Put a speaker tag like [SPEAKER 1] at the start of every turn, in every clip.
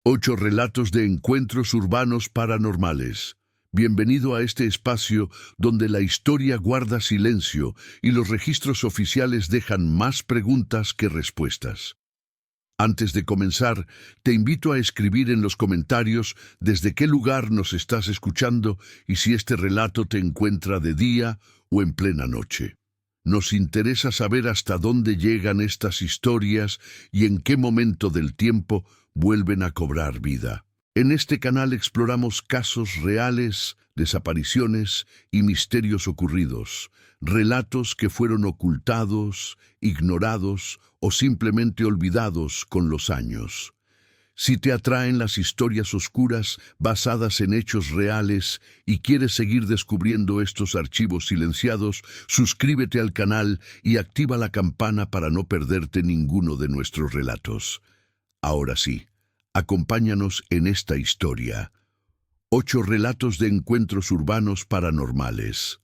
[SPEAKER 1] 8 relatos de encuentros urbanos paranormales. Bienvenido a este espacio donde la historia guarda silencio y los registros oficiales dejan más preguntas que respuestas. Antes de comenzar, te invito a escribir en los comentarios desde qué lugar nos estás escuchando y si este relato te encuentra de día o en plena noche. Nos interesa saber hasta dónde llegan estas historias y en qué momento del tiempo vuelven a cobrar vida. En este canal exploramos casos reales, desapariciones y misterios ocurridos, relatos que fueron ocultados, ignorados o simplemente olvidados con los años. Si te atraen las historias oscuras basadas en hechos reales y quieres seguir descubriendo estos archivos silenciados, suscríbete al canal y activa la campana para no perderte ninguno de nuestros relatos. Ahora sí, acompáñanos en esta historia. 8 relatos de encuentros urbanos paranormales.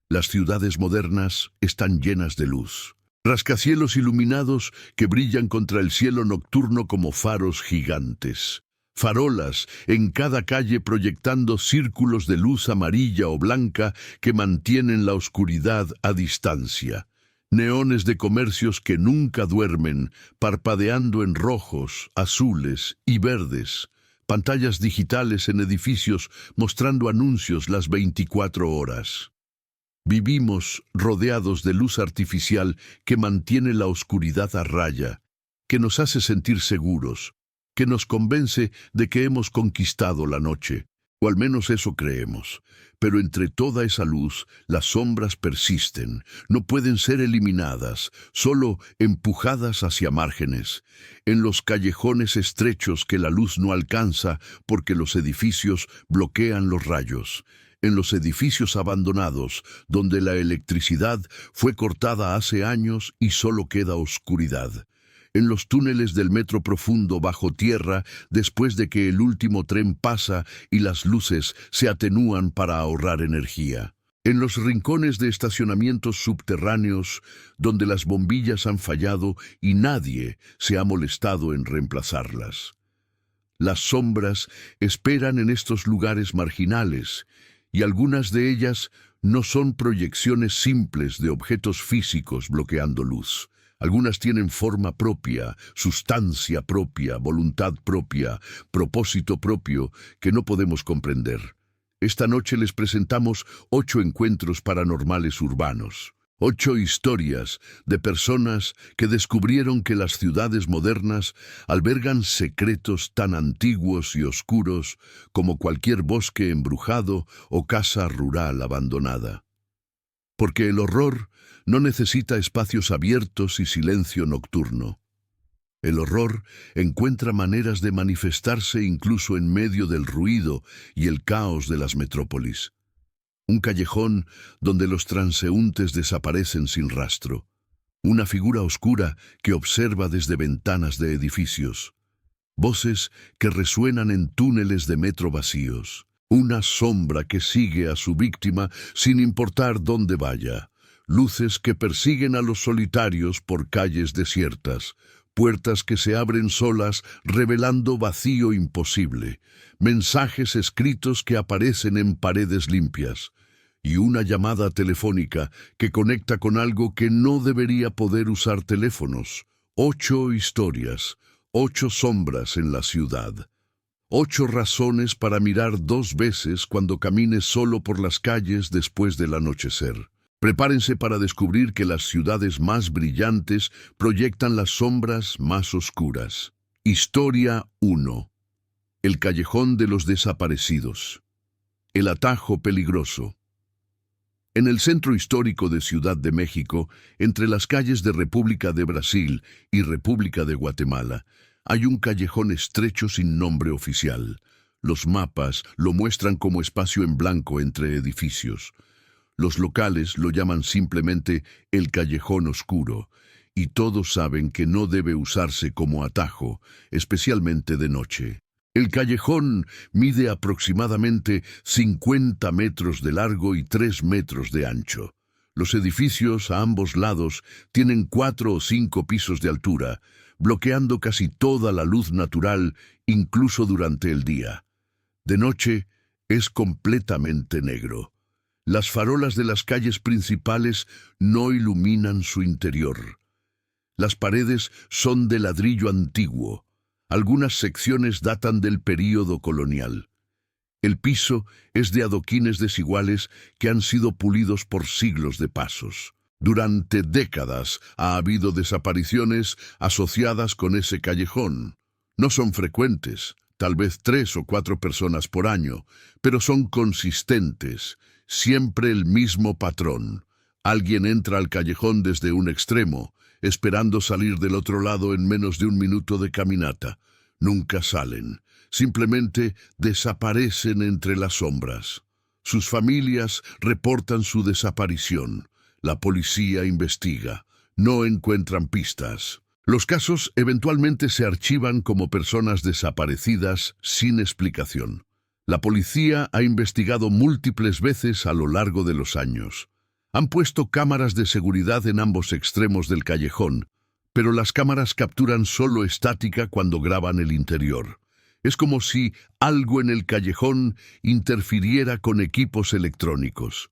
[SPEAKER 1] Las ciudades modernas están llenas de luz. Rascacielos iluminados que brillan contra el cielo nocturno como faros gigantes. Farolas en cada calle proyectando círculos de luz amarilla o blanca que mantienen la oscuridad a distancia. Neones de comercios que nunca duermen, parpadeando en rojos, azules y verdes. Pantallas digitales en edificios mostrando anuncios las 24 horas. Vivimos rodeados de luz artificial que mantiene la oscuridad a raya, que nos hace sentir seguros, que nos convence de que hemos conquistado la noche, o al menos eso creemos. Pero entre toda esa luz, las sombras persisten, no pueden ser eliminadas, solo empujadas hacia márgenes, en los callejones estrechos que la luz no alcanza porque los edificios bloquean los rayos. En los edificios abandonados, donde la electricidad fue cortada hace años y solo queda oscuridad. En los túneles del metro profundo bajo tierra, después de que el último tren pasa y las luces se atenúan para ahorrar energía. En los rincones de estacionamientos subterráneos, donde las bombillas han fallado y nadie se ha molestado en reemplazarlas. Las sombras esperan en estos lugares marginales, y algunas de ellas no son proyecciones simples de objetos físicos bloqueando luz. Algunas tienen forma propia, sustancia propia, voluntad propia, propósito propio que no podemos comprender. Esta noche les presentamos 8 encuentros paranormales urbanos. 8 historias de personas que descubrieron que las ciudades modernas albergan secretos tan antiguos y oscuros como cualquier bosque embrujado o casa rural abandonada. Porque el horror no necesita espacios abiertos y silencio nocturno. El horror encuentra maneras de manifestarse incluso en medio del ruido y el caos de las metrópolis. Un callejón donde los transeúntes desaparecen sin rastro. Una figura oscura que observa desde ventanas de edificios. Voces que resuenan en túneles de metro vacíos. Una sombra que sigue a su víctima sin importar dónde vaya. Luces que persiguen a los solitarios por calles desiertas. Puertas que se abren solas revelando vacío imposible. Mensajes escritos que aparecen en paredes limpias. Y una llamada telefónica que conecta con algo que no debería poder usar teléfonos. 8 historias, 8 sombras en la ciudad. 8 razones para mirar 2 veces cuando camines solo por las calles después del anochecer. Prepárense para descubrir que las ciudades más brillantes proyectan las sombras más oscuras. Historia 1. El callejón de los desaparecidos. El atajo peligroso. En el centro histórico de Ciudad de México, entre las calles de República de Brasil y República de Guatemala, hay un callejón estrecho sin nombre oficial. Los mapas lo muestran como espacio en blanco entre edificios. Los locales lo llaman simplemente el callejón oscuro, y todos saben que no debe usarse como atajo, especialmente de noche. El callejón mide aproximadamente 50 metros de largo y 3 metros de ancho. Los edificios a ambos lados tienen 4 o 5 pisos de altura, bloqueando casi toda la luz natural incluso durante el día. De noche es completamente negro. Las farolas de las calles principales no iluminan su interior. Las paredes son de ladrillo antiguo. Algunas secciones datan del período colonial. El piso es de adoquines desiguales que han sido pulidos por siglos de pasos. Durante décadas ha habido desapariciones asociadas con ese callejón. No son frecuentes, tal vez 3 o 4 personas por año, pero son consistentes, siempre el mismo patrón. Alguien entra al callejón desde un extremo, esperando salir del otro lado en menos de un minuto de caminata. Nunca salen, simplemente desaparecen entre las sombras. Sus familias reportan su desaparición. La policía investiga. No encuentran pistas. Los casos eventualmente se archivan como personas desaparecidas sin explicación. La policía ha investigado múltiples veces a lo largo de los años. Han puesto cámaras de seguridad en ambos extremos del callejón, pero las cámaras capturan solo estática cuando graban el interior. Es como si algo en el callejón interfiriera con equipos electrónicos.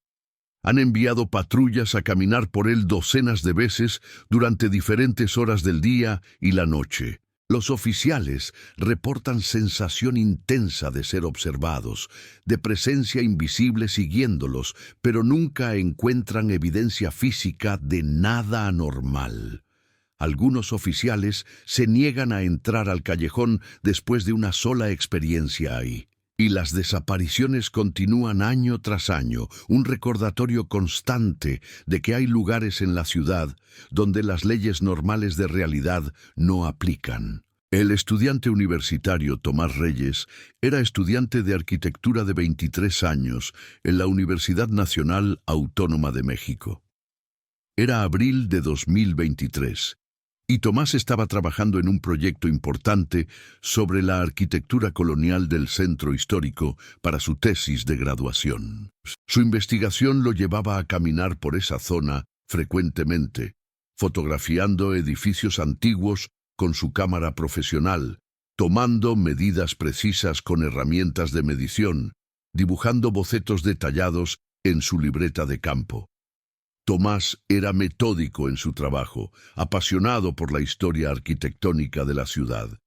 [SPEAKER 1] Han enviado patrullas a caminar por él docenas de veces durante diferentes horas del día y la noche. Los oficiales reportan sensación intensa de ser observados, de presencia invisible siguiéndolos, pero nunca encuentran evidencia física de nada anormal. Algunos oficiales se niegan a entrar al callejón después de una sola experiencia ahí. Y las desapariciones continúan año tras año, un recordatorio constante de que hay lugares en la ciudad donde las leyes normales de realidad no aplican. El estudiante universitario Tomás Reyes era estudiante de arquitectura de 23 años en la Universidad Nacional Autónoma de México. Era abril de 2023. Y Tomás estaba trabajando en un proyecto importante sobre la arquitectura colonial del centro histórico para su tesis de graduación. Su investigación lo llevaba a caminar por esa zona frecuentemente, fotografiando edificios antiguos con su cámara profesional, tomando medidas precisas con herramientas de medición, dibujando bocetos detallados en su libreta de campo. Tomás era metódico en su trabajo, apasionado por la historia arquitectónica de la ciudad.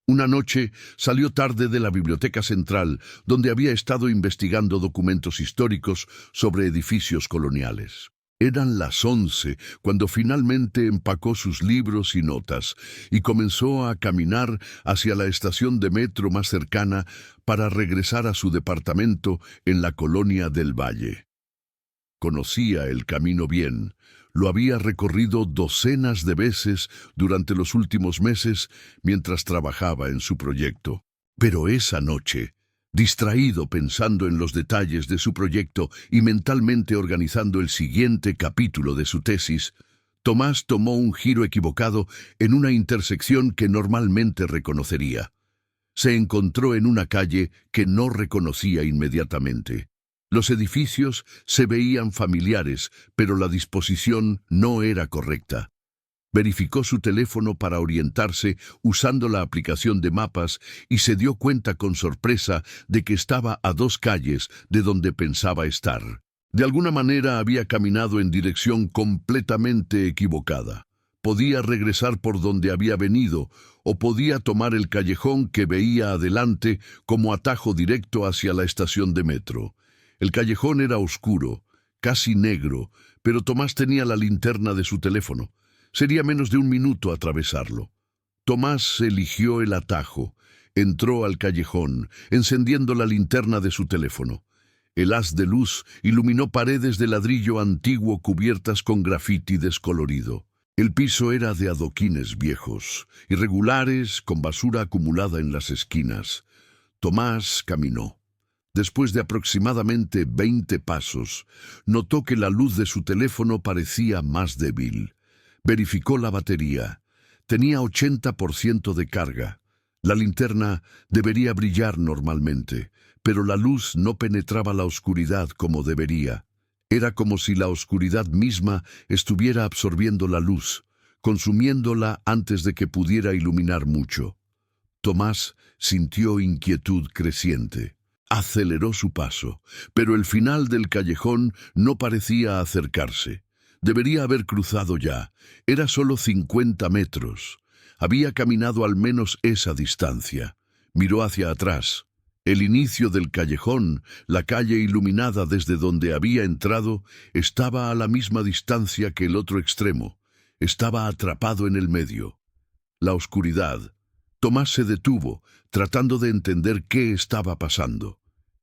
[SPEAKER 1] Una noche salió tarde de la Biblioteca Central, donde había estado investigando documentos históricos sobre edificios coloniales. Eran las 11 cuando finalmente empacó sus libros y notas y comenzó a caminar hacia la estación de metro más cercana para regresar a su departamento en la colonia del Valle. Conocía el camino bien, lo había recorrido docenas de veces durante los últimos meses mientras trabajaba en su proyecto. Pero esa noche, distraído pensando en los detalles de su proyecto y mentalmente organizando el siguiente capítulo de su tesis, Tomás tomó un giro equivocado en una intersección que normalmente reconocería. Se encontró en una calle que no reconocía inmediatamente. Los edificios se veían familiares, pero la disposición no era correcta. Verificó su teléfono para orientarse usando la aplicación de mapas y se dio cuenta con sorpresa de que estaba a 2 calles de donde pensaba estar. De alguna manera había caminado en dirección completamente equivocada. Podía regresar por donde había venido o podía tomar el callejón que veía adelante como atajo directo hacia la estación de metro. El callejón era oscuro, casi negro, pero Tomás tenía la linterna de su teléfono. Sería menos de un minuto atravesarlo. Tomás eligió el atajo, entró al callejón, encendiendo la linterna de su teléfono. El haz de luz iluminó paredes de ladrillo antiguo cubiertas con grafiti descolorido. El piso era de adoquines viejos, irregulares, con basura acumulada en las esquinas. Tomás caminó. Después de aproximadamente 20 pasos, notó que la luz de su teléfono parecía más débil. Verificó la batería. Tenía 80% de carga. La linterna debería brillar normalmente, pero la luz no penetraba la oscuridad como debería. Era como si la oscuridad misma estuviera absorbiendo la luz, consumiéndola antes de que pudiera iluminar mucho. Tomás sintió inquietud creciente. Aceleró su paso, pero el final del callejón no parecía acercarse. Debería haber cruzado ya. Era solo 50 metros. Había caminado al menos esa distancia. Miró hacia atrás. El inicio del callejón, la calle iluminada desde donde había entrado, estaba a la misma distancia que el otro extremo. Estaba atrapado en el medio. La oscuridad. Tomás se detuvo, tratando de entender qué estaba pasando.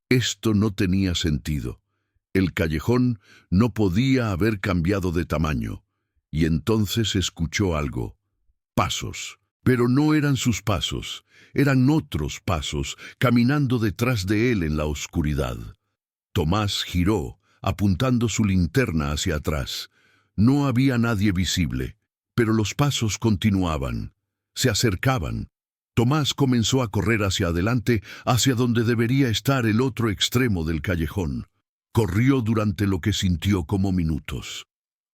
[SPEAKER 1] Esto no tenía sentido. El callejón no podía haber cambiado de tamaño. Y entonces escuchó algo. Pasos. Pero no eran sus pasos, eran otros pasos, caminando detrás de él en la oscuridad. Tomás giró, apuntando su linterna hacia atrás. No había nadie visible, pero los pasos continuaban. Se acercaban. Tomás comenzó a correr hacia adelante, hacia donde debería estar el otro extremo del callejón. Corrió durante lo que sintió como minutos.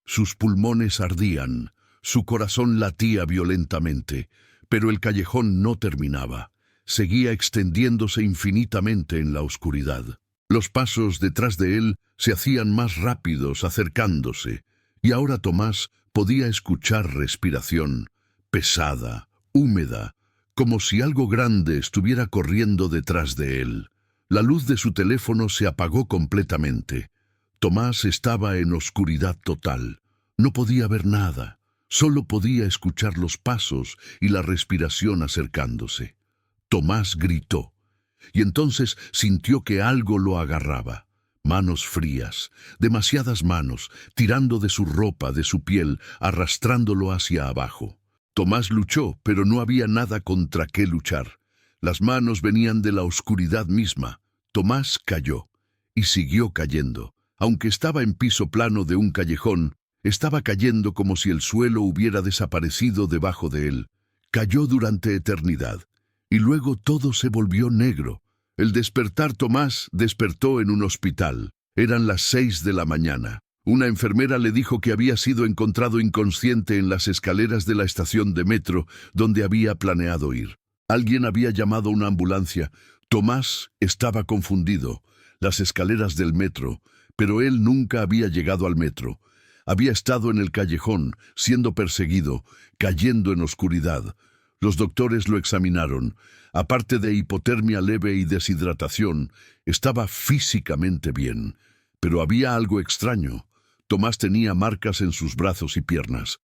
[SPEAKER 1] Sus pulmones ardían, su corazón latía violentamente, pero el callejón no terminaba. Seguía extendiéndose infinitamente en la oscuridad. Los pasos detrás de él se hacían más rápidos, acercándose, y ahora Tomás podía escuchar respiración, pesada, húmeda, como si algo grande estuviera corriendo detrás de él. La luz de su teléfono se apagó completamente. Tomás estaba en oscuridad total. No podía ver nada. Solo podía escuchar los pasos y la respiración acercándose. Tomás gritó, y entonces sintió que algo lo agarraba. Manos frías, demasiadas manos, tirando de su ropa, de su piel, arrastrándolo hacia abajo. Tomás luchó, pero no había nada contra qué luchar. Las manos venían de la oscuridad misma. Tomás cayó, y siguió cayendo. Aunque estaba en piso plano de un callejón, estaba cayendo como si el suelo hubiera desaparecido debajo de él. Cayó durante eternidad, y luego todo se volvió negro. El despertar Tomás despertó en un hospital. Eran las 6 de la mañana. Una enfermera le dijo que había sido encontrado inconsciente en las escaleras de la estación de metro donde había planeado ir. Alguien había llamado una ambulancia. Tomás estaba confundido. Las escaleras del metro, pero él nunca había llegado al metro. Había estado en el callejón, siendo perseguido, cayendo en oscuridad. Los doctores lo examinaron. Aparte de hipotermia leve y deshidratación, estaba físicamente bien. Pero había algo extraño. Tomás tenía marcas en sus brazos y piernas.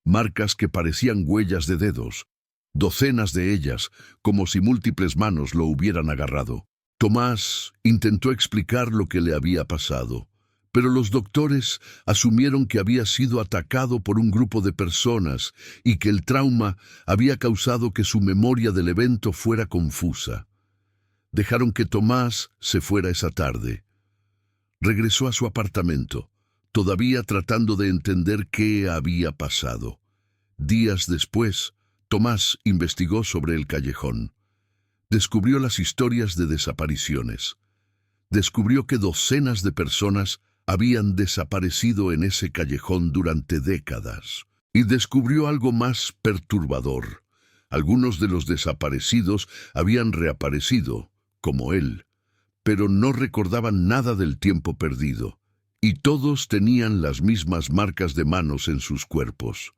[SPEAKER 1] Marcas que parecían huellas de dedos. Docenas de ellas, como si múltiples manos lo hubieran agarrado. Tomás intentó explicar lo que le había pasado, pero los doctores asumieron que había sido atacado por un grupo de personas y que el trauma había causado que su memoria del evento fuera confusa. Dejaron que Tomás se fuera esa tarde. Regresó a su apartamento, todavía tratando de entender qué había pasado. Días después, Tomás investigó sobre el callejón. Descubrió las historias de desapariciones. Descubrió que docenas de personas habían desaparecido en ese callejón durante décadas. Y descubrió algo más perturbador. Algunos de los desaparecidos habían reaparecido, como él, pero no recordaban nada del tiempo perdido. Y todos tenían las mismas marcas de manos en sus cuerpos.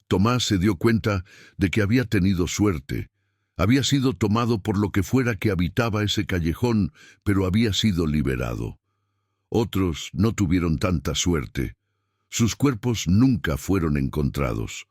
[SPEAKER 1] Tomás se dio cuenta de que había tenido suerte. Había sido tomado por lo que fuera que habitaba ese callejón, pero había sido liberado. Otros no tuvieron tanta suerte. Sus cuerpos nunca fueron encontrados.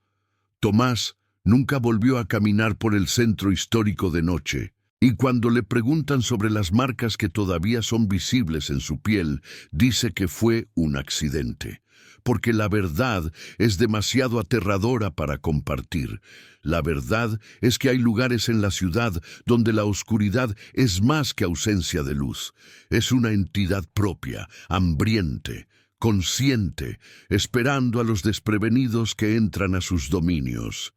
[SPEAKER 1] Tomás nunca volvió a caminar por el centro histórico de noche, y cuando le preguntan sobre las marcas que todavía son visibles en su piel, dice que fue un accidente. Porque la verdad es demasiado aterradora para compartir. La verdad es que hay lugares en la ciudad donde la oscuridad es más que ausencia de luz. Es una entidad propia, hambriente, consciente, esperando a los desprevenidos que entran a sus dominios.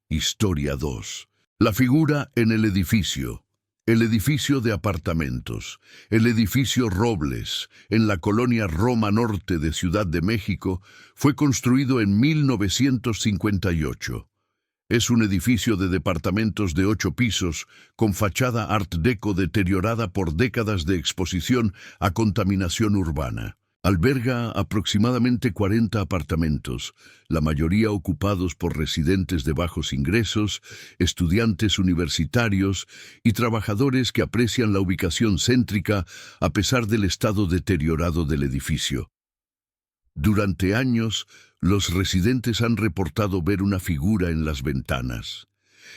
[SPEAKER 1] Historia 2. La figura en el edificio. El edificio de apartamentos, el edificio Robles, en la colonia Roma Norte de Ciudad de México, fue construido en 1958. Es un edificio de departamentos de 8 pisos, con fachada Art Deco deteriorada por décadas de exposición a contaminación urbana. Alberga aproximadamente 40 apartamentos, la mayoría ocupados por residentes de bajos ingresos, estudiantes universitarios y trabajadores que aprecian la ubicación céntrica a pesar del estado deteriorado del edificio. Durante años, los residentes han reportado ver una figura en las ventanas,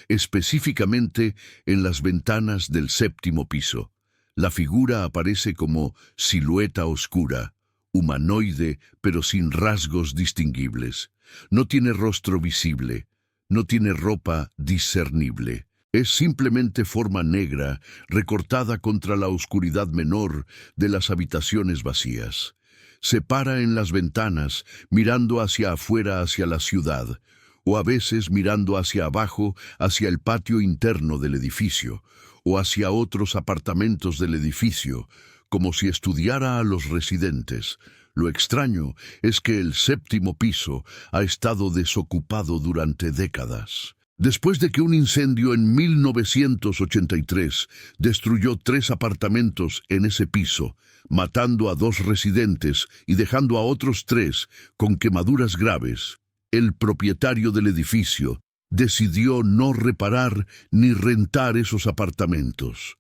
[SPEAKER 1] específicamente en las ventanas del 7º piso. La figura aparece como silueta oscura, humanoide, pero sin rasgos distinguibles. No tiene rostro visible, no tiene ropa discernible. Es simplemente forma negra, recortada contra la oscuridad menor de las habitaciones vacías. Se para en las ventanas, mirando hacia afuera, hacia la ciudad, o a veces mirando hacia abajo, hacia el patio interno del edificio, o hacia otros apartamentos del edificio, como si estudiara a los residentes. Lo extraño es que el 7º piso ha estado desocupado durante décadas. Después de que un incendio en 1983 destruyó 3 apartamentos en ese piso, matando a 2 residentes y dejando a otros 3 con quemaduras graves, el propietario del edificio decidió no reparar ni rentar esos apartamentos.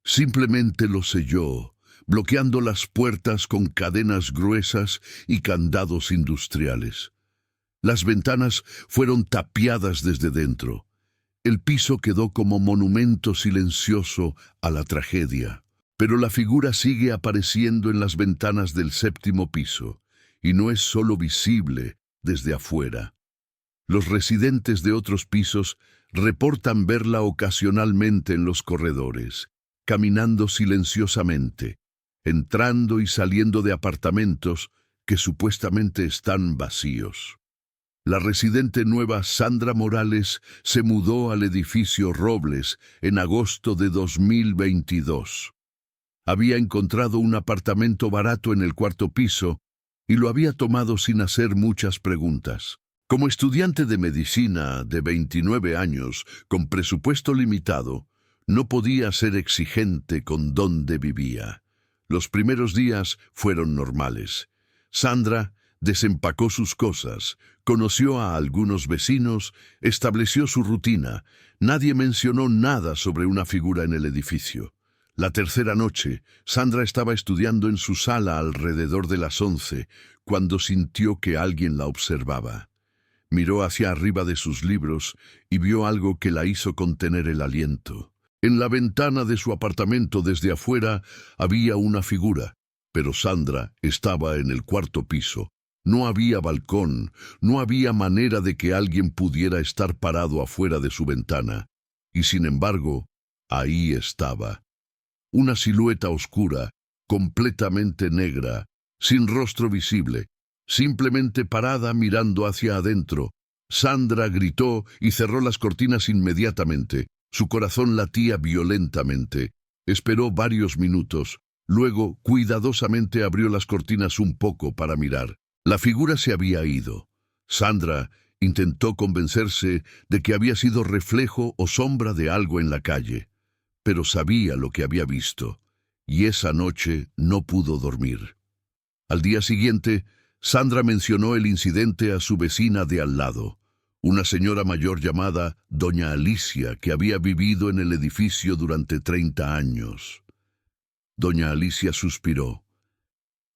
[SPEAKER 1] Simplemente los selló, bloqueando las puertas con cadenas gruesas y candados industriales. Las ventanas fueron tapiadas desde dentro. El piso quedó como monumento silencioso a la tragedia. Pero la figura sigue apareciendo en las ventanas del 7º piso, y no es solo visible desde afuera. Los residentes de otros pisos reportan verla ocasionalmente en los corredores, caminando silenciosamente, entrando y saliendo de apartamentos que supuestamente están vacíos. La residente nueva Sandra Morales se mudó al edificio Robles en agosto de 2022. Había encontrado un apartamento barato en el 4º piso y lo había tomado sin hacer muchas preguntas. Como estudiante de medicina de 29 años, con presupuesto limitado, no podía ser exigente con dónde vivía. Los primeros días fueron normales. Sandra desempacó sus cosas, conoció a algunos vecinos, estableció su rutina. Nadie mencionó nada sobre una figura en el edificio. La tercera noche, Sandra estaba estudiando en su sala alrededor de las 11, cuando sintió que alguien la observaba. Miró hacia arriba de sus libros y vio algo que la hizo contener el aliento. En la ventana de su apartamento desde afuera había una figura, pero Sandra estaba en el 4º piso. No había balcón, no había manera de que alguien pudiera estar parado afuera de su ventana. Y sin embargo, ahí estaba. Una silueta oscura, completamente negra, sin rostro visible, simplemente parada mirando hacia adentro. Sandra gritó y cerró las cortinas inmediatamente. Su corazón latía violentamente. Esperó varios minutos. Luego, cuidadosamente abrió las cortinas un poco para mirar. La figura se había ido. Sandra intentó convencerse de que había sido reflejo o sombra de algo en la calle, pero sabía lo que había visto, y esa noche no pudo dormir. Al día siguiente, Sandra mencionó el incidente a su vecina de al lado, una señora mayor llamada Doña Alicia, que había vivido en el edificio durante 30 años. Doña Alicia suspiró.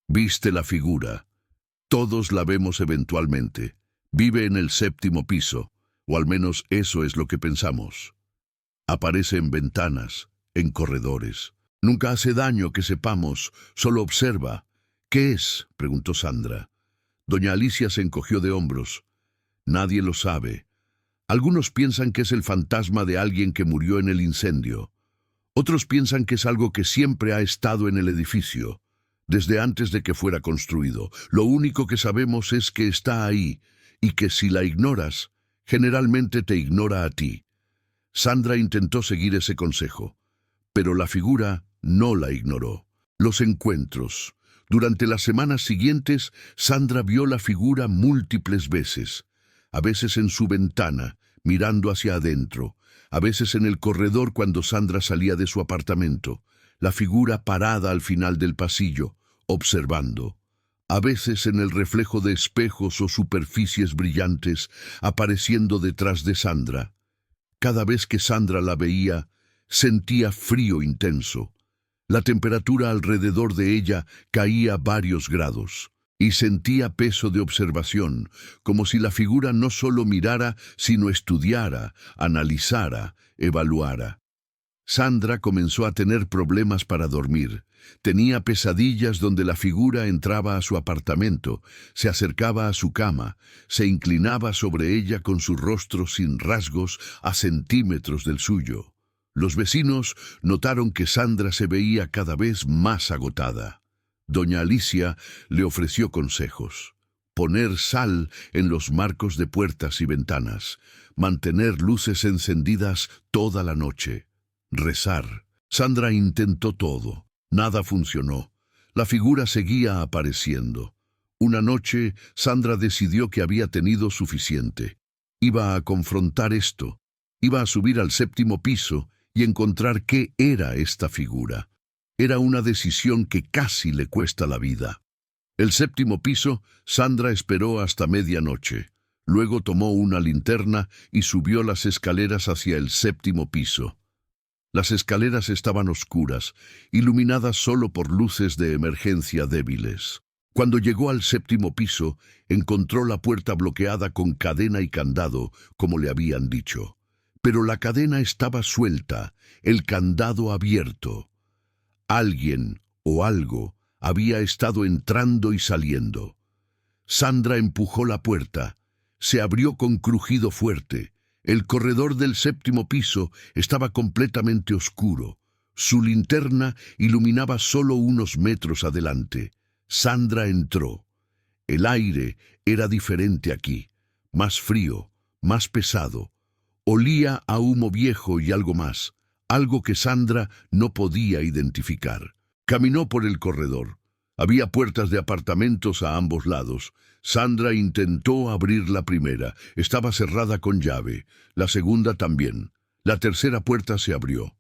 [SPEAKER 1] «¿Viste la figura? Todos la vemos eventualmente. Vive en el 7º piso, o al menos eso es lo que pensamos. Aparece en ventanas, en corredores. Nunca hace daño que sepamos, solo observa». «¿Qué es?», preguntó Sandra. Doña Alicia se encogió de hombros. «Nadie lo sabe. Algunos piensan que es el fantasma de alguien que murió en el incendio. Otros piensan que es algo que siempre ha estado en el edificio, desde antes de que fuera construido. Lo único que sabemos es que está ahí, y que si la ignoras, generalmente te ignora a ti». Sandra intentó seguir ese consejo, pero la figura no la ignoró. Los encuentros. Durante las semanas siguientes, Sandra vio la figura múltiples veces, a veces en su ventana, mirando hacia adentro, a veces en el corredor cuando Sandra salía de su apartamento, la figura parada al final del pasillo, observando. A veces en el reflejo de espejos o superficies brillantes, apareciendo detrás de Sandra. Cada vez que Sandra la veía, sentía frío intenso. La temperatura alrededor de ella caía varios grados, y sentía peso de observación, como si la figura no solo mirara, sino estudiara, analizara, evaluara. Sandra comenzó a tener problemas para dormir. Tenía pesadillas donde la figura entraba a su apartamento, se acercaba a su cama, se inclinaba sobre ella con su rostro sin rasgos a centímetros del suyo. Los vecinos notaron que Sandra se veía cada vez más agotada. Doña Alicia le ofreció consejos. Poner sal en los marcos de puertas y ventanas, mantener luces encendidas toda la noche. Rezar. Sandra intentó todo. Nada funcionó. La figura seguía apareciendo. Una noche, Sandra decidió que había tenido suficiente. Iba a confrontar esto. Iba a subir al 7º piso y encontrar qué era esta figura. Era una decisión que casi le cuesta la vida. El 7º piso, Sandra esperó hasta medianoche. Luego tomó una linterna y subió las escaleras hacia el 7º piso. Las escaleras estaban oscuras, iluminadas solo por luces de emergencia débiles. Cuando llegó al 7º piso, encontró la puerta bloqueada con cadena y candado, como le habían dicho. Pero la cadena estaba suelta, el candado abierto. Alguien o algo había estado entrando y saliendo. Sandra empujó la puerta. Se abrió con crujido fuerte. El corredor del 7º piso estaba completamente oscuro. Su linterna iluminaba solo unos metros adelante. Sandra entró. El aire era diferente aquí, más frío, más pesado. Olía a humo viejo y algo más, algo que Sandra no podía identificar. Caminó por el corredor. Había puertas de apartamentos a ambos lados. Sandra intentó abrir la primera. Estaba cerrada con llave. La segunda también. La tercera puerta se abrió.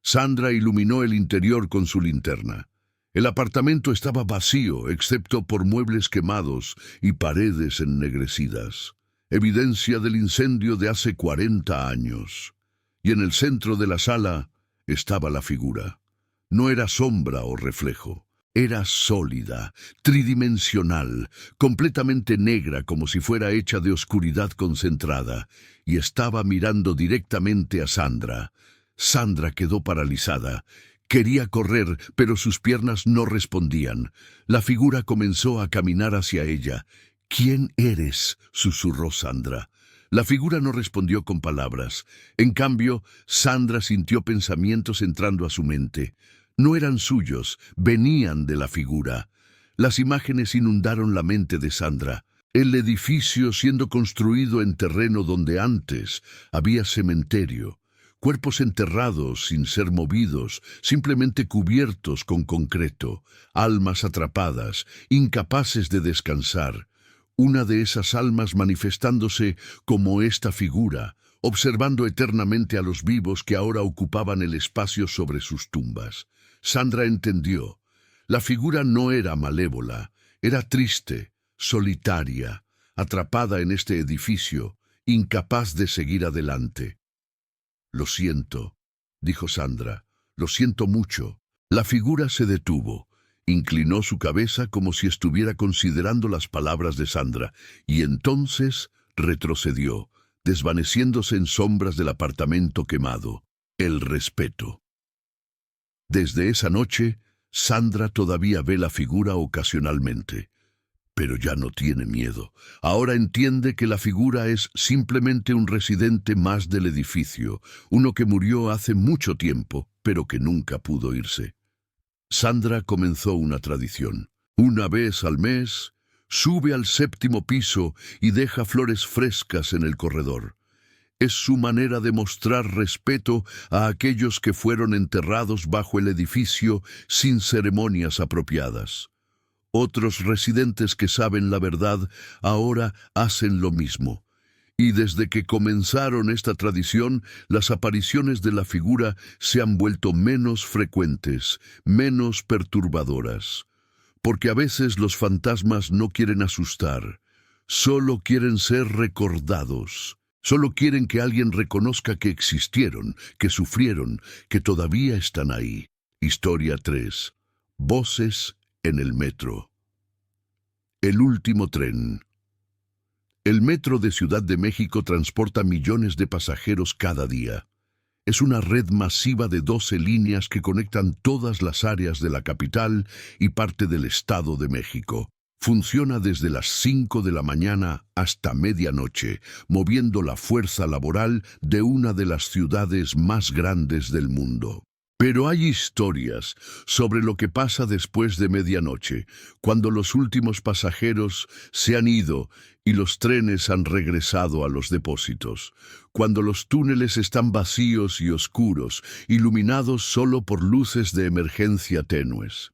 [SPEAKER 1] Sandra iluminó el interior con su linterna. El apartamento estaba vacío, excepto por muebles quemados y paredes ennegrecidas. Evidencia del incendio de hace 40 años. Y en el centro de la sala estaba la figura. No era sombra o reflejo. Era sólida, tridimensional, completamente negra como si fuera hecha de oscuridad concentrada, y estaba mirando directamente a Sandra. Sandra quedó paralizada. Quería correr, pero sus piernas no respondían. La figura comenzó a caminar hacia ella. «¿Quién eres?», susurró Sandra. La figura no respondió con palabras. En cambio, Sandra sintió pensamientos entrando a su mente. No eran suyos, venían de la figura. Las imágenes inundaron la mente de Sandra. El edificio siendo construido en terreno donde antes había cementerio. Cuerpos enterrados sin ser movidos, simplemente cubiertos con concreto. Almas atrapadas, incapaces de descansar. Una de esas almas manifestándose como esta figura, observando eternamente a los vivos que ahora ocupaban el espacio sobre sus tumbas. Sandra entendió. La figura no era malévola, era triste, solitaria, atrapada en este edificio, incapaz de seguir adelante. «Lo siento», dijo Sandra, «lo siento mucho». La figura se detuvo, inclinó su cabeza como si estuviera considerando las palabras de Sandra, y entonces retrocedió, desvaneciéndose en sombras del apartamento quemado. El respeto. Desde esa noche, Sandra todavía ve la figura ocasionalmente, pero ya no tiene miedo. Ahora entiende que la figura es simplemente un residente más del edificio, uno que murió hace mucho tiempo, pero que nunca pudo irse. Sandra comenzó una tradición. Una vez al mes, sube al 7º piso y deja flores frescas en el corredor. Es su manera de mostrar respeto a aquellos que fueron enterrados bajo el edificio sin ceremonias apropiadas. Otros residentes que saben la verdad ahora hacen lo mismo. Y desde que comenzaron esta tradición, las apariciones de la figura se han vuelto menos frecuentes, menos perturbadoras. Porque a veces los fantasmas no quieren asustar, solo quieren ser recordados. Solo quieren que alguien reconozca que existieron, que sufrieron, que todavía están ahí. Historia 3. Voces en el metro. El último tren. El metro de Ciudad de México transporta millones de pasajeros cada día. Es una red masiva de 12 líneas que conectan todas las áreas de la capital y parte del Estado de México. Funciona desde las 5 de la mañana hasta medianoche, moviendo la fuerza laboral de una de las ciudades más grandes del mundo. Pero hay historias sobre lo que pasa después de medianoche, cuando los últimos pasajeros se han ido y los trenes han regresado a los depósitos, cuando los túneles están vacíos y oscuros, iluminados solo por luces de emergencia tenues.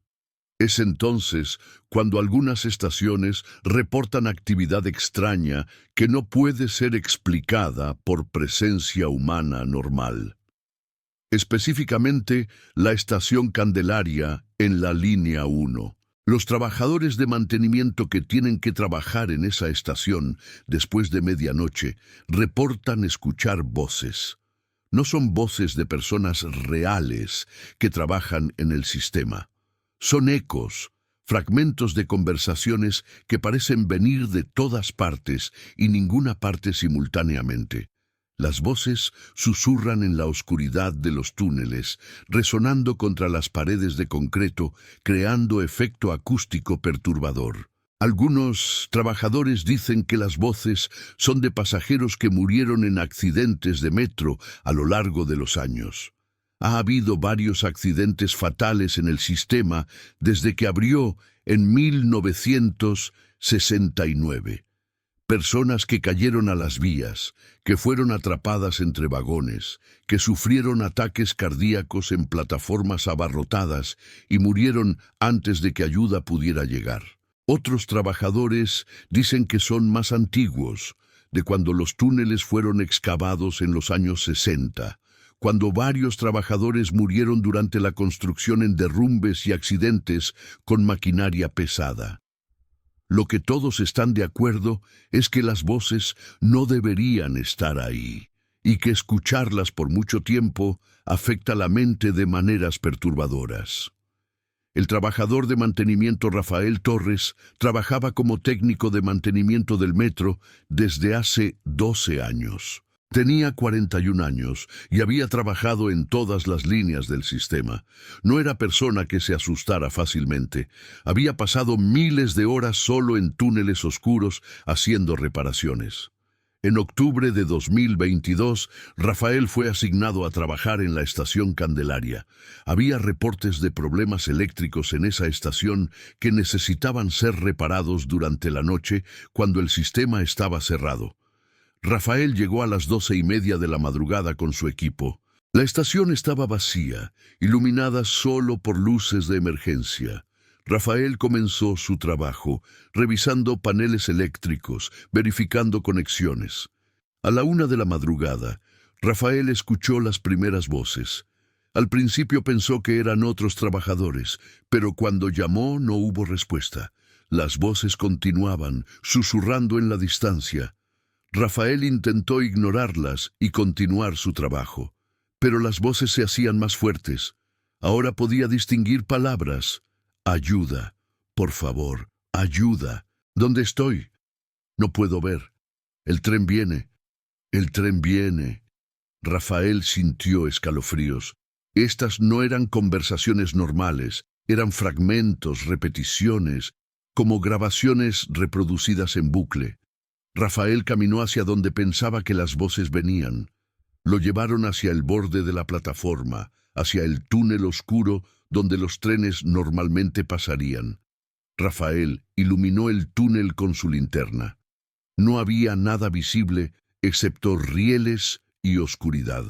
[SPEAKER 1] Es entonces cuando algunas estaciones reportan actividad extraña que no puede ser explicada por presencia humana normal. Específicamente, la estación Candelaria en la línea 1. Los trabajadores de mantenimiento que tienen que trabajar en esa estación después de medianoche reportan escuchar voces. No son voces de personas reales que trabajan en el sistema. Son ecos, fragmentos de conversaciones que parecen venir de todas partes y ninguna parte simultáneamente. Las voces susurran en la oscuridad de los túneles, resonando contra las paredes de concreto, creando efecto acústico perturbador. Algunos trabajadores dicen que las voces son de pasajeros que murieron en accidentes de metro a lo largo de los años. Ha habido varios accidentes fatales en el sistema desde que abrió en 1969. Personas que cayeron a las vías, que fueron atrapadas entre vagones, que sufrieron ataques cardíacos en plataformas abarrotadas y murieron antes de que ayuda pudiera llegar. Otros trabajadores dicen que son más antiguos, de cuando los túneles fueron excavados en los años 60, cuando varios trabajadores murieron durante la construcción en derrumbes y accidentes con maquinaria pesada. Lo que todos están de acuerdo es que las voces no deberían estar ahí, y que escucharlas por mucho tiempo afecta la mente de maneras perturbadoras. El trabajador de mantenimiento Rafael Torres trabajaba como técnico de mantenimiento del metro desde hace 12 años. Tenía 41 años y había trabajado en todas las líneas del sistema. No era persona que se asustara fácilmente. Había pasado miles de horas solo en túneles oscuros haciendo reparaciones. En octubre de 2022, Rafael fue asignado a trabajar en la estación Candelaria. Había reportes de problemas eléctricos en esa estación que necesitaban ser reparados durante la noche cuando el sistema estaba cerrado. Rafael llegó a las 12:30 de la madrugada con su equipo. La estación estaba vacía, iluminada solo por luces de emergencia. Rafael comenzó su trabajo, revisando paneles eléctricos, verificando conexiones. A la 1 de la madrugada, Rafael escuchó las primeras voces. Al principio pensó que eran otros trabajadores, pero cuando llamó no hubo respuesta. Las voces continuaban, susurrando en la distancia. Rafael intentó ignorarlas y continuar su trabajo, pero las voces se hacían más fuertes. Ahora podía distinguir palabras. Ayuda, por favor, ayuda. ¿Dónde estoy? No puedo ver. El tren viene. El tren viene. Rafael sintió escalofríos. Estas no eran conversaciones normales, eran fragmentos, repeticiones, como grabaciones reproducidas en bucle. Rafael caminó hacia donde pensaba que las voces venían. Lo llevaron hacia el borde de la plataforma, hacia el túnel oscuro donde los trenes normalmente pasarían. Rafael iluminó el túnel con su linterna. No había nada visible excepto rieles y oscuridad.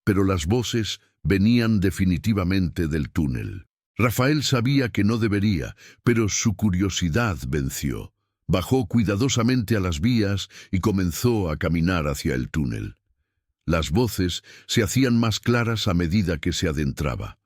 [SPEAKER 1] Pero las voces venían definitivamente del túnel. Rafael sabía que no debería, pero su curiosidad venció. Bajó cuidadosamente a las vías y comenzó a caminar hacia el túnel. Las voces se hacían más claras a medida que se adentraba.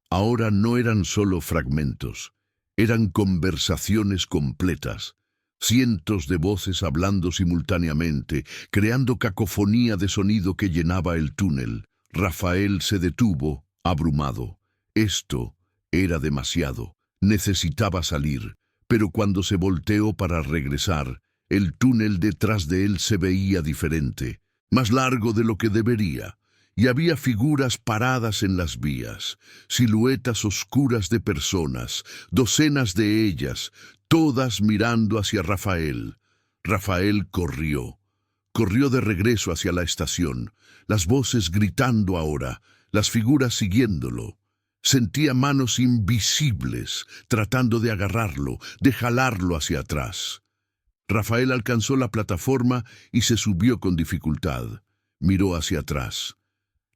[SPEAKER 1] Ahora no eran solo fragmentos, eran conversaciones completas. Cientos de voces hablando simultáneamente, creando cacofonía de sonido que llenaba el túnel. Rafael se detuvo, abrumado. Esto era demasiado. Necesitaba salir, pero cuando se volteó para regresar, el túnel detrás de él se veía diferente, más largo de lo que debería, y había figuras paradas en las vías, siluetas oscuras de personas, docenas de ellas, todas mirando hacia Rafael. Rafael corrió de regreso hacia la estación, las voces gritando ahora, las figuras siguiéndolo. Sentía manos invisibles tratando de agarrarlo, de jalarlo hacia atrás. Rafael alcanzó la plataforma y se subió con dificultad. Miró hacia atrás.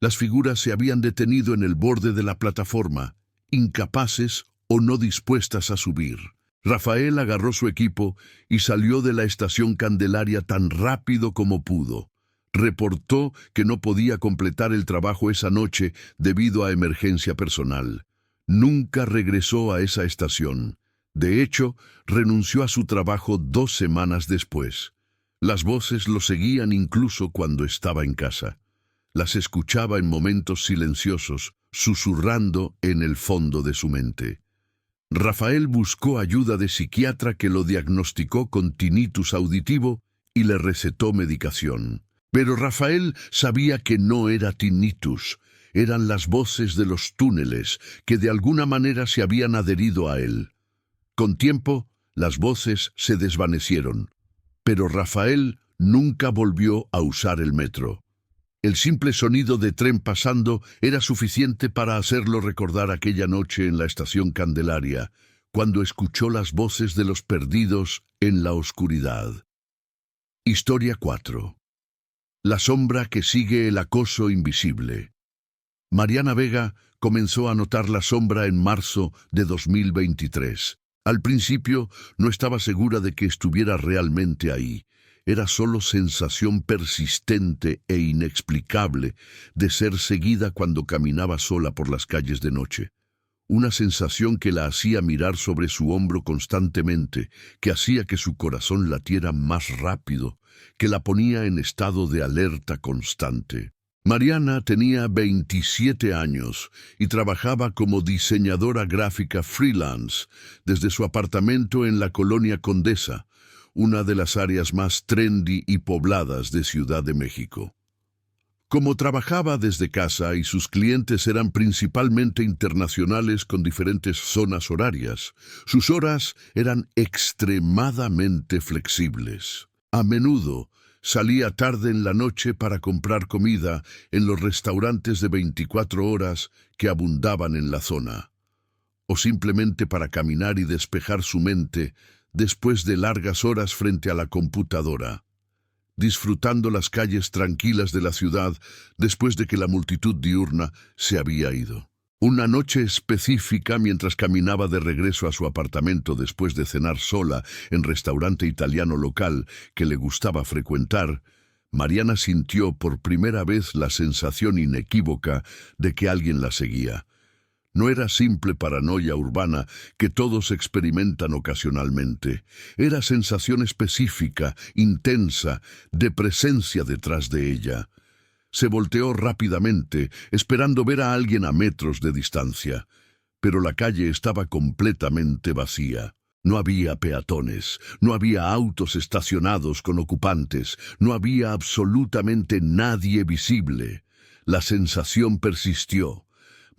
[SPEAKER 1] Las figuras se habían detenido en el borde de la plataforma, incapaces o no dispuestas a subir. Rafael agarró su equipo y salió de la estación Candelaria tan rápido como pudo. Reportó que no podía completar el trabajo esa noche debido a emergencia personal. Nunca regresó a esa estación. De hecho, renunció a su trabajo 2 semanas después. Las voces lo seguían incluso cuando estaba en casa. Las escuchaba en momentos silenciosos, susurrando en el fondo de su mente. Rafael buscó ayuda de psiquiatra que lo diagnosticó con tinnitus auditivo y le recetó medicación. Pero Rafael sabía que no era tinnitus, eran las voces de los túneles que de alguna manera se habían adherido a él. Con tiempo, las voces se desvanecieron, pero Rafael nunca volvió a usar el metro. El simple sonido de tren pasando era suficiente para hacerlo recordar aquella noche en la estación Candelaria, cuando escuchó las voces de los perdidos en la oscuridad. Historia 4. La sombra que sigue el acoso invisible. Mariana Vega comenzó a notar la sombra en marzo de 2023. Al principio no estaba segura de que estuviera realmente ahí. Era solo sensación persistente e inexplicable de ser seguida cuando caminaba sola por las calles de noche. Una sensación que la hacía mirar sobre su hombro constantemente, que hacía que su corazón latiera más rápido, que la ponía en estado de alerta constante. Mariana tenía 27 años y trabajaba como diseñadora gráfica freelance desde su apartamento en la Colonia Condesa, una de las áreas más trendy y pobladas de Ciudad de México. Como trabajaba desde casa y sus clientes eran principalmente internacionales con diferentes zonas horarias, sus horas eran extremadamente flexibles. A menudo salía tarde en la noche para comprar comida en los restaurantes de 24 horas que abundaban en la zona, o simplemente para caminar y despejar su mente después de largas horas frente a la computadora, disfrutando las calles tranquilas de la ciudad después de que la multitud diurna se había ido. Una noche específica, mientras caminaba de regreso a su apartamento después de cenar sola en restaurante italiano local que le gustaba frecuentar, Mariana sintió por primera vez la sensación inequívoca de que alguien la seguía. No era simple paranoia urbana que todos experimentan ocasionalmente. Era sensación específica, intensa, de presencia detrás de ella. Se volteó rápidamente, esperando ver a alguien a metros de distancia. Pero la calle estaba completamente vacía. No había peatones, no había autos estacionados con ocupantes, no había absolutamente nadie visible. La sensación persistió.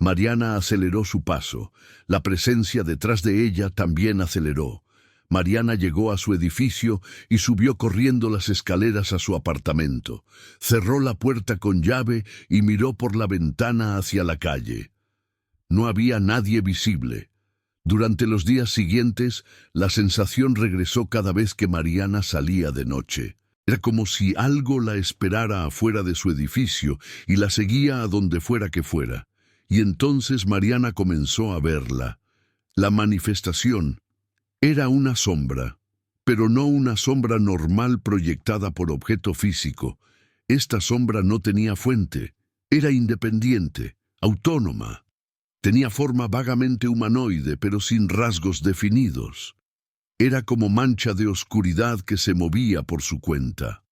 [SPEAKER 1] Mariana aceleró su paso. La presencia detrás de ella también aceleró. Mariana llegó a su edificio y subió corriendo las escaleras a su apartamento. Cerró la puerta con llave y miró por la ventana hacia la calle. No había nadie visible. Durante los días siguientes, la sensación regresó cada vez que Mariana salía de noche. Era como si algo la esperara afuera de su edificio y la seguía a donde fuera que fuera. Y entonces Mariana comenzó a verla. La manifestación era una sombra, pero no una sombra normal proyectada por objeto físico. Esta sombra no tenía fuente, era independiente, autónoma. Tenía forma vagamente humanoide, pero sin rasgos definidos. Era como mancha de oscuridad que se movía por su cuenta.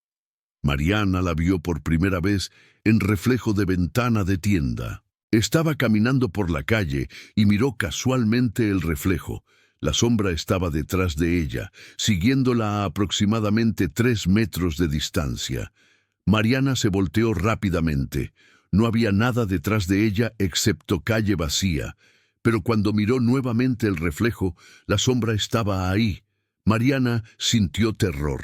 [SPEAKER 1] Mariana la vio por primera vez en reflejo de ventana de tienda. Estaba caminando por la calle y miró casualmente el reflejo. La sombra estaba detrás de ella, siguiéndola a aproximadamente 3 metros de distancia. Mariana se volteó rápidamente. No había nada detrás de ella excepto calle vacía, pero cuando miró nuevamente el reflejo, la sombra estaba ahí. Mariana sintió terror.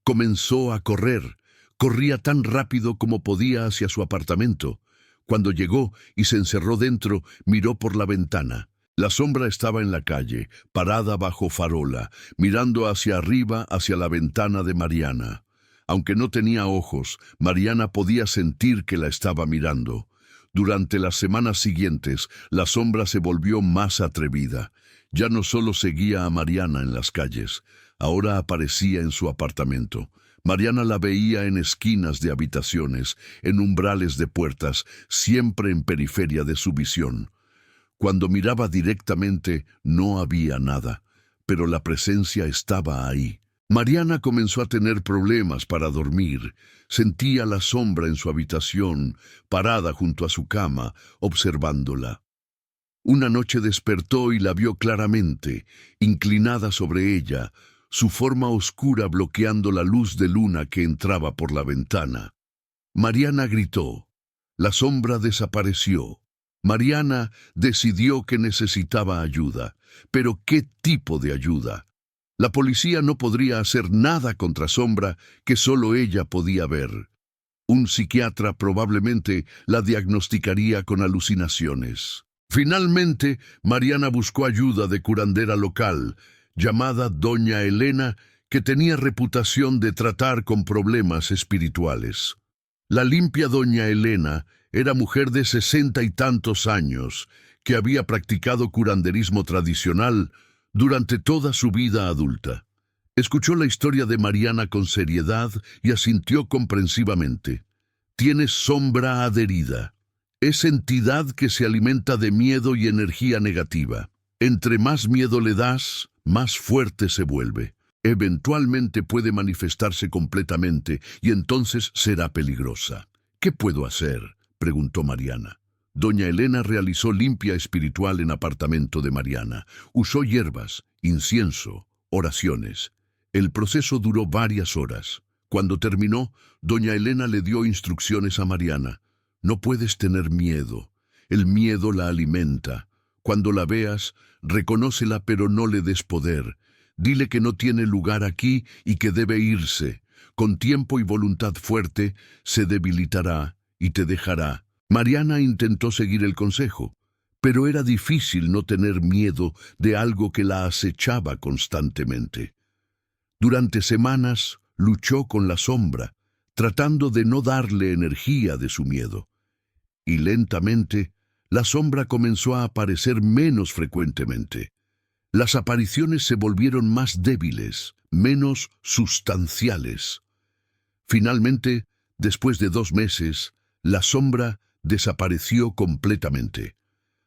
[SPEAKER 1] Comenzó a correr. Corría tan rápido como podía hacia su apartamento. Cuando llegó y se encerró dentro, miró por la ventana. La sombra estaba en la calle, parada bajo farola, mirando hacia arriba, hacia la ventana de Mariana. Aunque no tenía ojos, Mariana podía sentir que la estaba mirando. Durante las semanas siguientes, la sombra se volvió más atrevida. Ya no solo seguía a Mariana en las calles, ahora aparecía en su apartamento. Mariana la veía en esquinas de habitaciones, en umbrales de puertas, siempre en periferia de su visión. Cuando miraba directamente, no había nada, pero la presencia estaba ahí. Mariana comenzó a tener problemas para dormir. Sentía la sombra en su habitación, parada junto a su cama, observándola. Una noche despertó y la vio claramente, inclinada sobre ella, su forma oscura bloqueando la luz de luna que entraba por la ventana. Mariana gritó. La sombra desapareció. Mariana decidió que necesitaba ayuda. ¿Pero qué tipo de ayuda? La policía no podría hacer nada contra sombra que solo ella podía ver. Un psiquiatra probablemente la diagnosticaría con alucinaciones. Finalmente, Mariana buscó ayuda de curandera local, llamada Doña Elena, que tenía reputación de tratar con problemas espirituales. La limpia Doña Elena era mujer de 60 y tantos años, que había practicado curanderismo tradicional durante toda su vida adulta. Escuchó la historia de Mariana con seriedad y asintió comprensivamente. Tienes sombra adherida. Es entidad que se alimenta de miedo y energía negativa. Entre más miedo le das, más fuerte se vuelve. Eventualmente puede manifestarse completamente y entonces será peligrosa. ¿Qué puedo hacer?, preguntó Mariana. Doña Elena realizó limpia espiritual en apartamento de Mariana. Usó hierbas, incienso, oraciones. El proceso duró varias horas. Cuando terminó, Doña Elena le dio instrucciones a Mariana. No puedes tener miedo. El miedo la alimenta. Cuando la veas, reconócela pero no le des poder. Dile que no tiene lugar aquí y que debe irse. Con tiempo y voluntad fuerte, se debilitará y te dejará. Mariana intentó seguir el consejo, pero era difícil no tener miedo de algo que la acechaba constantemente. Durante semanas luchó con la sombra, tratando de no darle energía de su miedo. Y lentamente, la sombra comenzó a aparecer menos frecuentemente. Las apariciones se volvieron más débiles, menos sustanciales. Finalmente, después de 2 meses, la sombra desapareció completamente.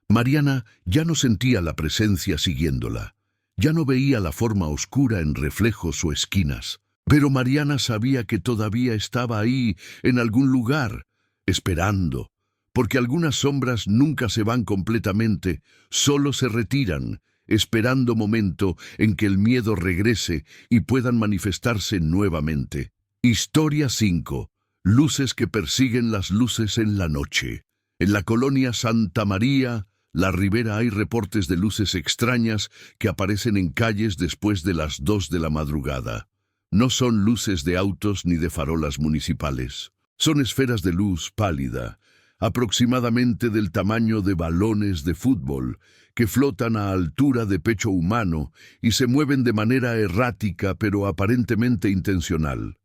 [SPEAKER 1] Mariana ya no sentía la presencia siguiéndola. Ya no veía la forma oscura en reflejos o esquinas. Pero Mariana sabía que todavía estaba ahí, en algún lugar, esperando. Porque algunas sombras nunca se van completamente, solo se retiran, esperando momento en que el miedo regrese y puedan manifestarse nuevamente. Historia 5. Luces que persiguen las luces en la noche. En la colonia Santa María, La Ribera, hay reportes de luces extrañas que aparecen en calles después de las 2 de la madrugada. No son luces de autos ni de farolas municipales. Son esferas de luz pálida, aproximadamente del tamaño de balones de fútbol, que flotan a altura de pecho humano y se mueven de manera errática pero aparentemente intencional.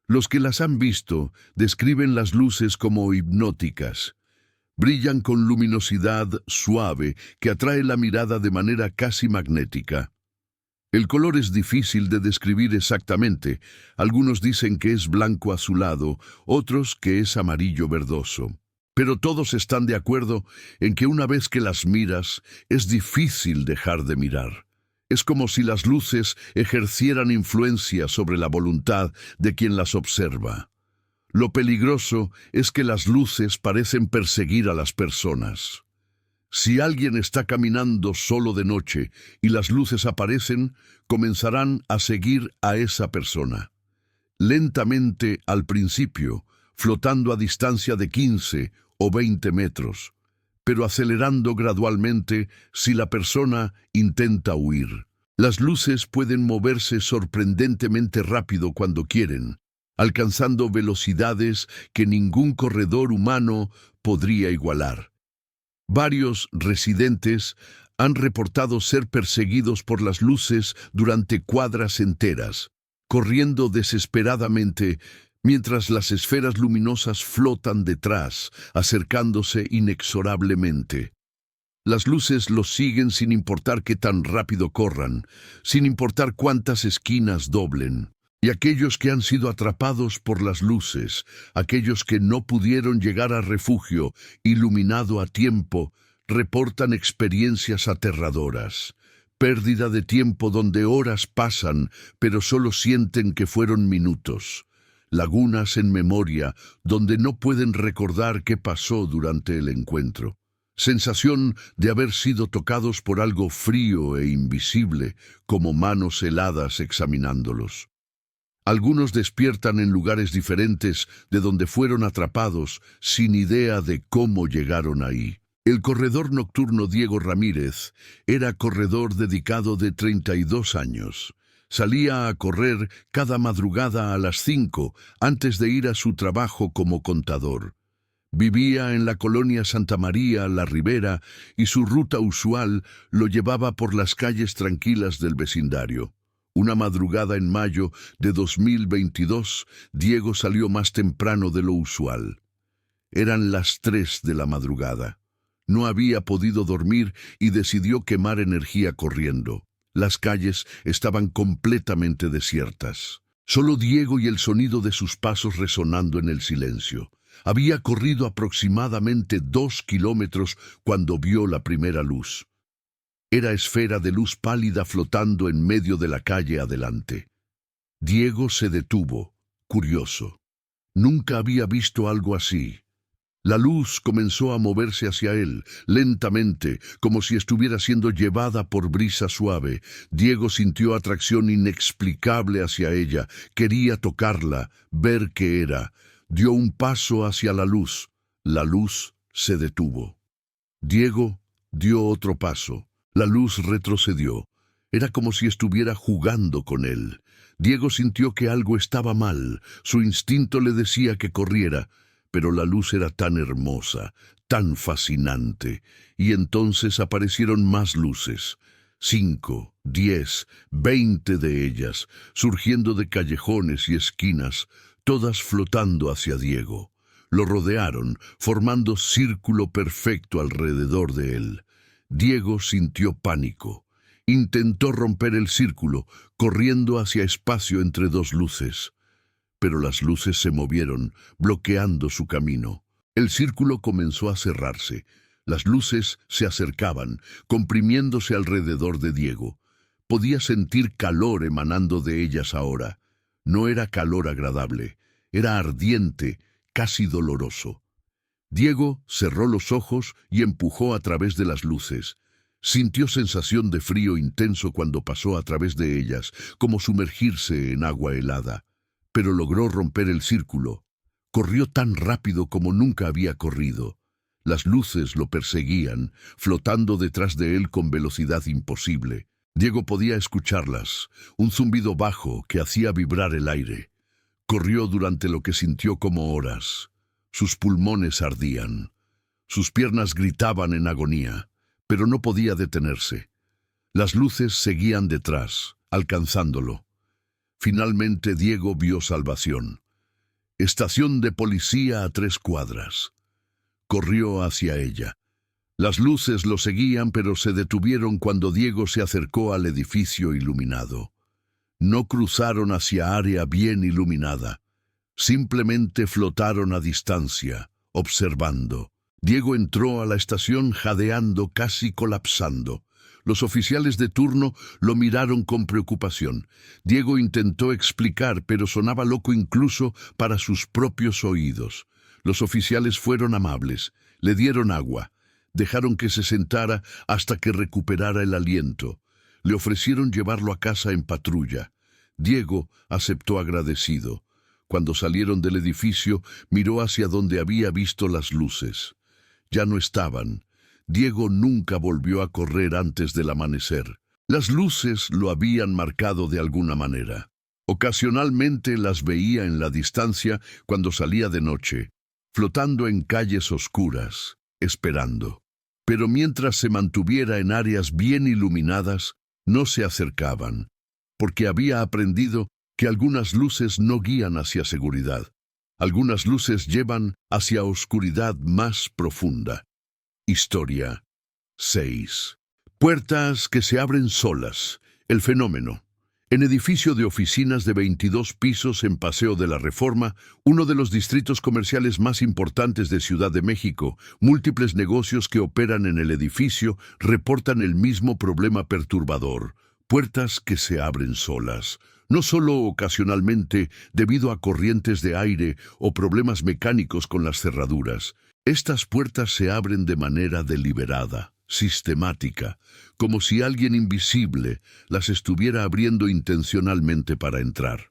[SPEAKER 1] Los que las han visto describen las luces como hipnóticas. Brillan con luminosidad suave que atrae la mirada de manera casi magnética. El color es difícil de describir exactamente. Algunos dicen que es blanco azulado, otros que es amarillo verdoso. Pero todos están de acuerdo en que una vez que las miras, es difícil dejar de mirar. Es como si las luces ejercieran influencia sobre la voluntad de quien las observa. Lo peligroso es que las luces parecen perseguir a las personas. Si alguien está caminando solo de noche y las luces aparecen, comenzarán a seguir a esa persona. Lentamente al principio, flotando a distancia de 15 o 20 metros, pero acelerando gradualmente si la persona intenta huir. Las luces pueden moverse sorprendentemente rápido cuando quieren, alcanzando velocidades que ningún corredor humano podría igualar. Varios residentes han reportado ser perseguidos por las luces durante cuadras enteras, corriendo desesperadamente mientras las esferas luminosas flotan detrás, acercándose inexorablemente. Las luces los siguen sin importar qué tan rápido corran, sin importar cuántas esquinas doblen. Y aquellos que han sido atrapados por las luces, aquellos que no pudieron llegar a refugio iluminado a tiempo, reportan experiencias aterradoras. Pérdida de tiempo donde horas pasan, pero solo sienten que fueron minutos. Lagunas en memoria donde no pueden recordar qué pasó durante el encuentro. Sensación de haber sido tocados por algo frío e invisible, como manos heladas examinándolos. Algunos despiertan en lugares diferentes de donde fueron atrapados, sin idea de cómo llegaron ahí. El corredor nocturno Diego Ramírez era corredor dedicado de 32 años. Salía a correr cada madrugada a las 5 antes de ir a su trabajo como contador. Vivía en la colonia Santa María, La Ribera, y su ruta usual lo llevaba por las calles tranquilas del vecindario. Una madrugada en mayo de 2022, Diego salió más temprano de lo usual. Eran las 3 de la madrugada. No había podido dormir y decidió quemar energía corriendo. Las calles estaban completamente desiertas. Solo Diego y el sonido de sus pasos resonando en el silencio. Había corrido aproximadamente 2 kilómetros cuando vio la primera luz. Era esfera de luz pálida flotando en medio de la calle adelante. Diego se detuvo, curioso. Nunca había visto algo así. La luz comenzó a moverse hacia él, lentamente, como si estuviera siendo llevada por brisa suave. Diego sintió atracción inexplicable hacia ella. Quería tocarla, ver qué era. Dio un paso hacia la luz. La luz se detuvo. Diego dio otro paso. La luz retrocedió. Era como si estuviera jugando con él. Diego sintió que algo estaba mal. Su instinto le decía que corriera, pero la luz era tan hermosa, tan fascinante. Y entonces aparecieron más luces. 5, 10, 20 de ellas, surgiendo de callejones y esquinas, todas flotando hacia Diego. Lo rodearon, formando círculo perfecto alrededor de él. Diego sintió pánico. Intentó romper el círculo, corriendo hacia espacio entre dos luces. Pero las luces se movieron, bloqueando su camino. El círculo comenzó a cerrarse. Las luces se acercaban, comprimiéndose alrededor de Diego. Podía sentir calor emanando de ellas ahora. No era calor agradable, era ardiente, casi doloroso. Diego cerró los ojos y empujó a través de las luces. Sintió sensación de frío intenso cuando pasó a través de ellas, como sumergirse en agua helada. Pero logró romper el círculo. Corrió tan rápido como nunca había corrido. Las luces lo perseguían, flotando detrás de él con velocidad imposible. Diego podía escucharlas, un zumbido bajo que hacía vibrar el aire. Corrió durante lo que sintió como horas. Sus pulmones ardían. Sus piernas gritaban en agonía, pero no podía detenerse. Las luces seguían detrás, alcanzándolo. Finalmente Diego vio salvación. Estación de policía a 3 cuadras. Corrió hacia ella. Las luces lo seguían, pero se detuvieron cuando Diego se acercó al edificio iluminado. No cruzaron hacia área bien iluminada. Simplemente flotaron a distancia, observando. Diego entró a la estación jadeando, casi colapsando. Los oficiales de turno lo miraron con preocupación. Diego intentó explicar, pero sonaba loco incluso para sus propios oídos. Los oficiales fueron amables, le dieron agua, dejaron que se sentara hasta que recuperara el aliento. Le ofrecieron llevarlo a casa en patrulla. Diego aceptó agradecido. Cuando salieron del edificio, miró hacia donde había visto las luces. Ya no estaban. Diego nunca volvió a correr antes del amanecer. Las luces lo habían marcado de alguna manera. Ocasionalmente las veía en la distancia cuando salía de noche, flotando en calles oscuras, esperando. Pero mientras se mantuviera en áreas bien iluminadas, no se acercaban, porque había aprendido que algunas luces no guían hacia seguridad. Algunas luces llevan hacia oscuridad más profunda. Historia 6. Puertas que se abren solas. El fenómeno. En edificio de oficinas de 22 pisos en Paseo de la Reforma, uno de los distritos comerciales más importantes de Ciudad de México, múltiples negocios que operan en el edificio reportan el mismo problema perturbador. Puertas que se abren solas. No solo ocasionalmente debido a corrientes de aire o problemas mecánicos con las cerraduras. Estas puertas se abren de manera deliberada, sistemática, como si alguien invisible las estuviera abriendo intencionalmente para entrar.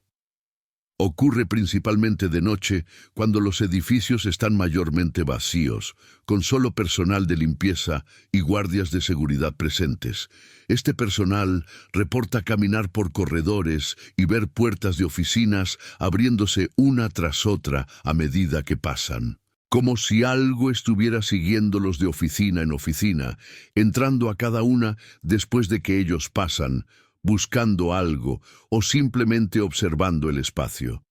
[SPEAKER 1] Ocurre principalmente de noche, cuando los edificios están mayormente vacíos, con solo personal de limpieza y guardias de seguridad presentes. Este personal reporta caminar por corredores y ver puertas de oficinas abriéndose una tras otra a medida que pasan. Como si algo estuviera siguiéndolos de oficina en oficina, entrando a cada una después de que ellos pasan, buscando algo o simplemente observando el espacio.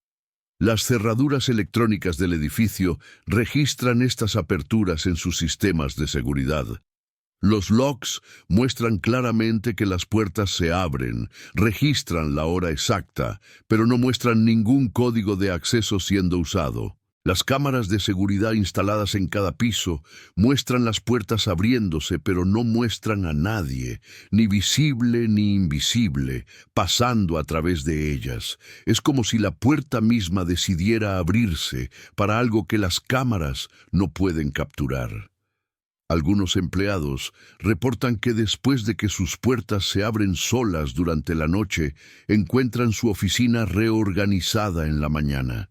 [SPEAKER 1] Las cerraduras electrónicas del edificio registran estas aperturas en sus sistemas de seguridad. Los logs muestran claramente que las puertas se abren, registran la hora exacta, pero no muestran ningún código de acceso siendo usado. Las cámaras de seguridad instaladas en cada piso muestran las puertas abriéndose, pero no muestran a nadie, ni visible ni invisible, pasando a través de ellas. Es como si la puerta misma decidiera abrirse para algo que las cámaras no pueden capturar. Algunos empleados reportan que después de que sus puertas se abren solas durante la noche, encuentran su oficina reorganizada en la mañana.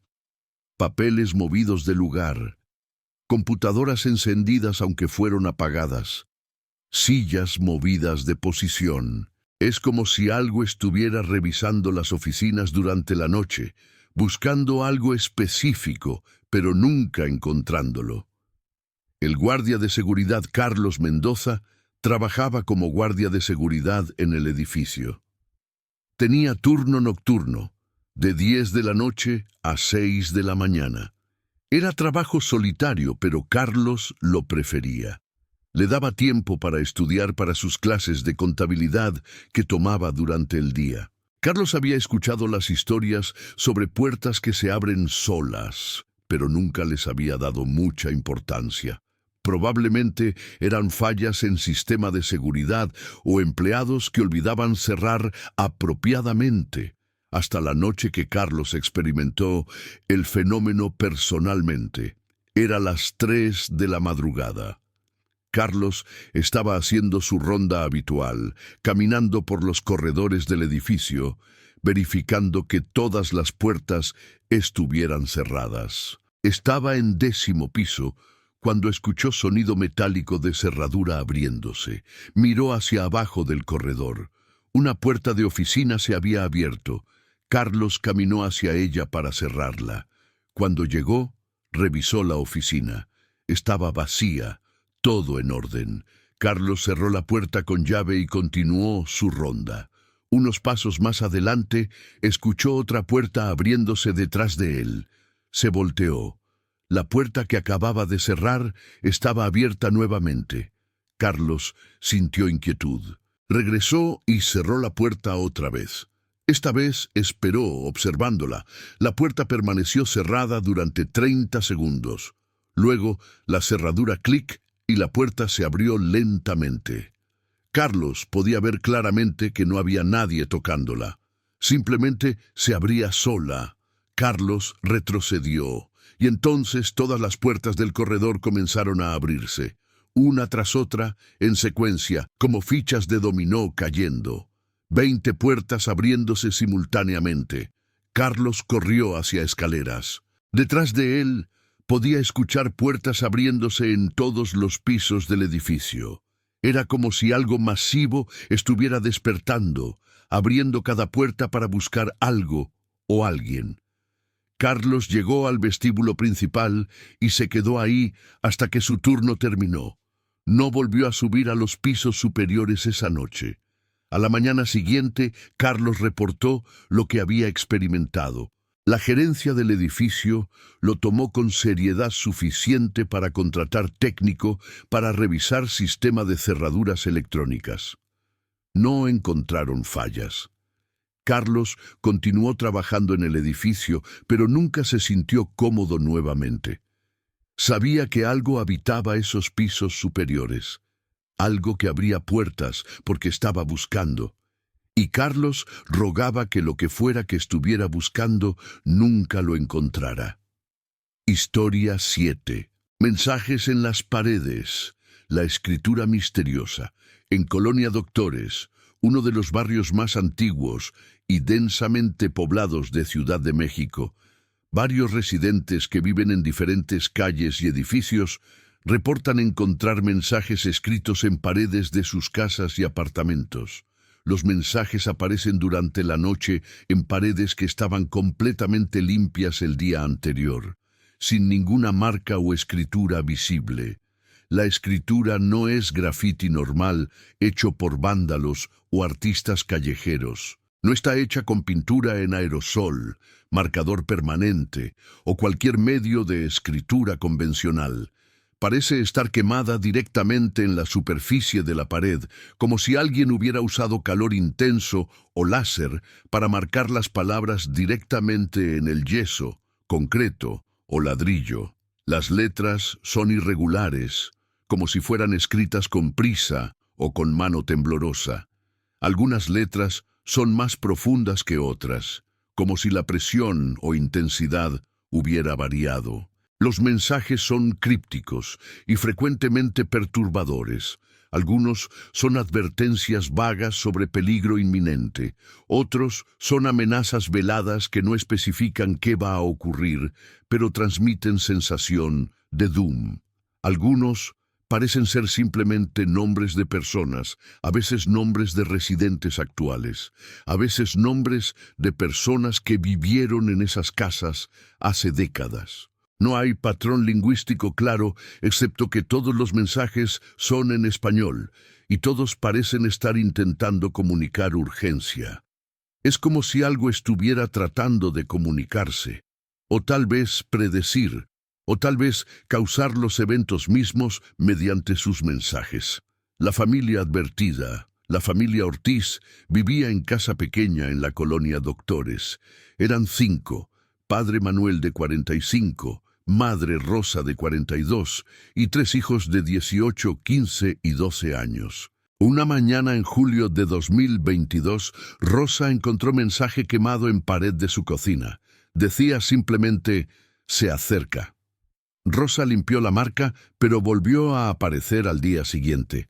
[SPEAKER 1] Papeles movidos de lugar, computadoras encendidas aunque fueron apagadas, sillas movidas de posición. Es como si algo estuviera revisando las oficinas durante la noche, buscando algo específico, pero nunca encontrándolo. El guardia de seguridad Carlos Mendoza trabajaba como guardia de seguridad en el edificio. Tenía turno nocturno, de 10 de la noche a 6 de la mañana. Era trabajo solitario, pero Carlos lo prefería. Le daba tiempo para estudiar para sus clases de contabilidad que tomaba durante el día. Carlos había escuchado las historias sobre puertas que se abren solas, pero nunca les había dado mucha importancia. Probablemente eran fallas en sistema de seguridad o empleados que olvidaban cerrar apropiadamente. Hasta la noche que Carlos experimentó el fenómeno personalmente. Era las 3 de la madrugada. Carlos estaba haciendo su ronda habitual, caminando por los corredores del edificio, verificando que todas las puertas estuvieran cerradas. Estaba en 10º piso, cuando escuchó sonido metálico de cerradura abriéndose. Miró hacia abajo del corredor. Una puerta de oficina se había abierto. Carlos caminó hacia ella para cerrarla. Cuando llegó, revisó la oficina. Estaba vacía, todo en orden. Carlos cerró la puerta con llave y continuó su ronda. Unos pasos más adelante, escuchó otra puerta abriéndose detrás de él. Se volteó. La puerta que acababa de cerrar estaba abierta nuevamente. Carlos sintió inquietud. Regresó y cerró la puerta otra vez. Esta vez esperó, observándola. La puerta permaneció cerrada durante 30 segundos. Luego, la cerradura clic y la puerta se abrió lentamente. Carlos podía ver claramente que no había nadie tocándola. Simplemente se abría sola. Carlos retrocedió, y entonces todas las puertas del corredor comenzaron a abrirse, una tras otra, en secuencia, como fichas de dominó cayendo. 20 puertas abriéndose simultáneamente. Carlos corrió hacia escaleras. Detrás de él, podía escuchar puertas abriéndose en todos los pisos del edificio. Era como si algo masivo estuviera despertando, abriendo cada puerta para buscar algo o alguien. Carlos llegó al vestíbulo principal y se quedó ahí hasta que su turno terminó. No volvió a subir a los pisos superiores esa noche. A la mañana siguiente, Carlos reportó lo que había experimentado. La gerencia del edificio lo tomó con seriedad suficiente para contratar técnico para revisar sistema de cerraduras electrónicas. No encontraron fallas. Carlos continuó trabajando en el edificio, pero nunca se sintió cómodo nuevamente. Sabía que algo habitaba esos pisos superiores, algo que abría puertas porque estaba buscando. Y Carlos rogaba que lo que fuera que estuviera buscando nunca lo encontrara. Historia 7. Mensajes en las paredes. La escritura misteriosa. En Colonia Doctores, uno de los barrios más antiguos y densamente poblados de Ciudad de México, varios residentes que viven en diferentes calles y edificios reportan encontrar mensajes escritos en paredes de sus casas y apartamentos. Los mensajes aparecen durante la noche en paredes que estaban completamente limpias el día anterior, sin ninguna marca o escritura visible. La escritura no es grafiti normal hecho por vándalos o artistas callejeros. No está hecha con pintura en aerosol, marcador permanente o cualquier medio de escritura convencional. Parece estar quemada directamente en la superficie de la pared, como si alguien hubiera usado calor intenso o láser para marcar las palabras directamente en el yeso, concreto o ladrillo. Las letras son irregulares, como si fueran escritas con prisa o con mano temblorosa. Algunas letras son más profundas que otras, como si la presión o intensidad hubiera variado. Los mensajes son crípticos y frecuentemente perturbadores. Algunos son advertencias vagas sobre peligro inminente. Otros son amenazas veladas que no especifican qué va a ocurrir, pero transmiten sensación de doom. Algunos parecen ser simplemente nombres de personas, a veces nombres de residentes actuales, a veces nombres de personas que vivieron en esas casas hace décadas. No hay patrón lingüístico claro, excepto que todos los mensajes son en español, y todos parecen estar intentando comunicar urgencia. Es como si algo estuviera tratando de comunicarse, o tal vez predecir, o tal vez causar los eventos mismos mediante sus mensajes. La familia advertida, la familia Ortiz, vivía en casa pequeña en la Colonia Doctores. Eran 5, padre Manuel de 45, madre Rosa de 42 y 3 hijos de 18, 15 y 12 años. Una mañana en julio de 2022, Rosa encontró mensaje quemado en pared de su cocina. Decía simplemente, se acerca. Rosa limpió la marca, pero volvió a aparecer al día siguiente.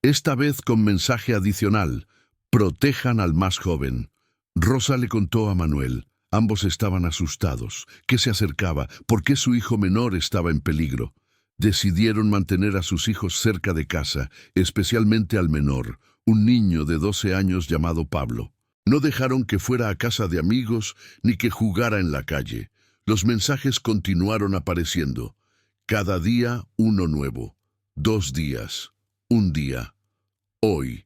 [SPEAKER 1] Esta vez con mensaje adicional, protejan al más joven. Rosa le contó a Manuel. Ambos estaban asustados. ¿Qué se acercaba? ¿Por qué su hijo menor estaba en peligro? Decidieron mantener a sus hijos cerca de casa, especialmente al menor, un niño de 12 años llamado Pablo. No dejaron que fuera a casa de amigos ni que jugara en la calle. Los mensajes continuaron apareciendo. Cada día uno nuevo. 2 días. 1 día. Hoy.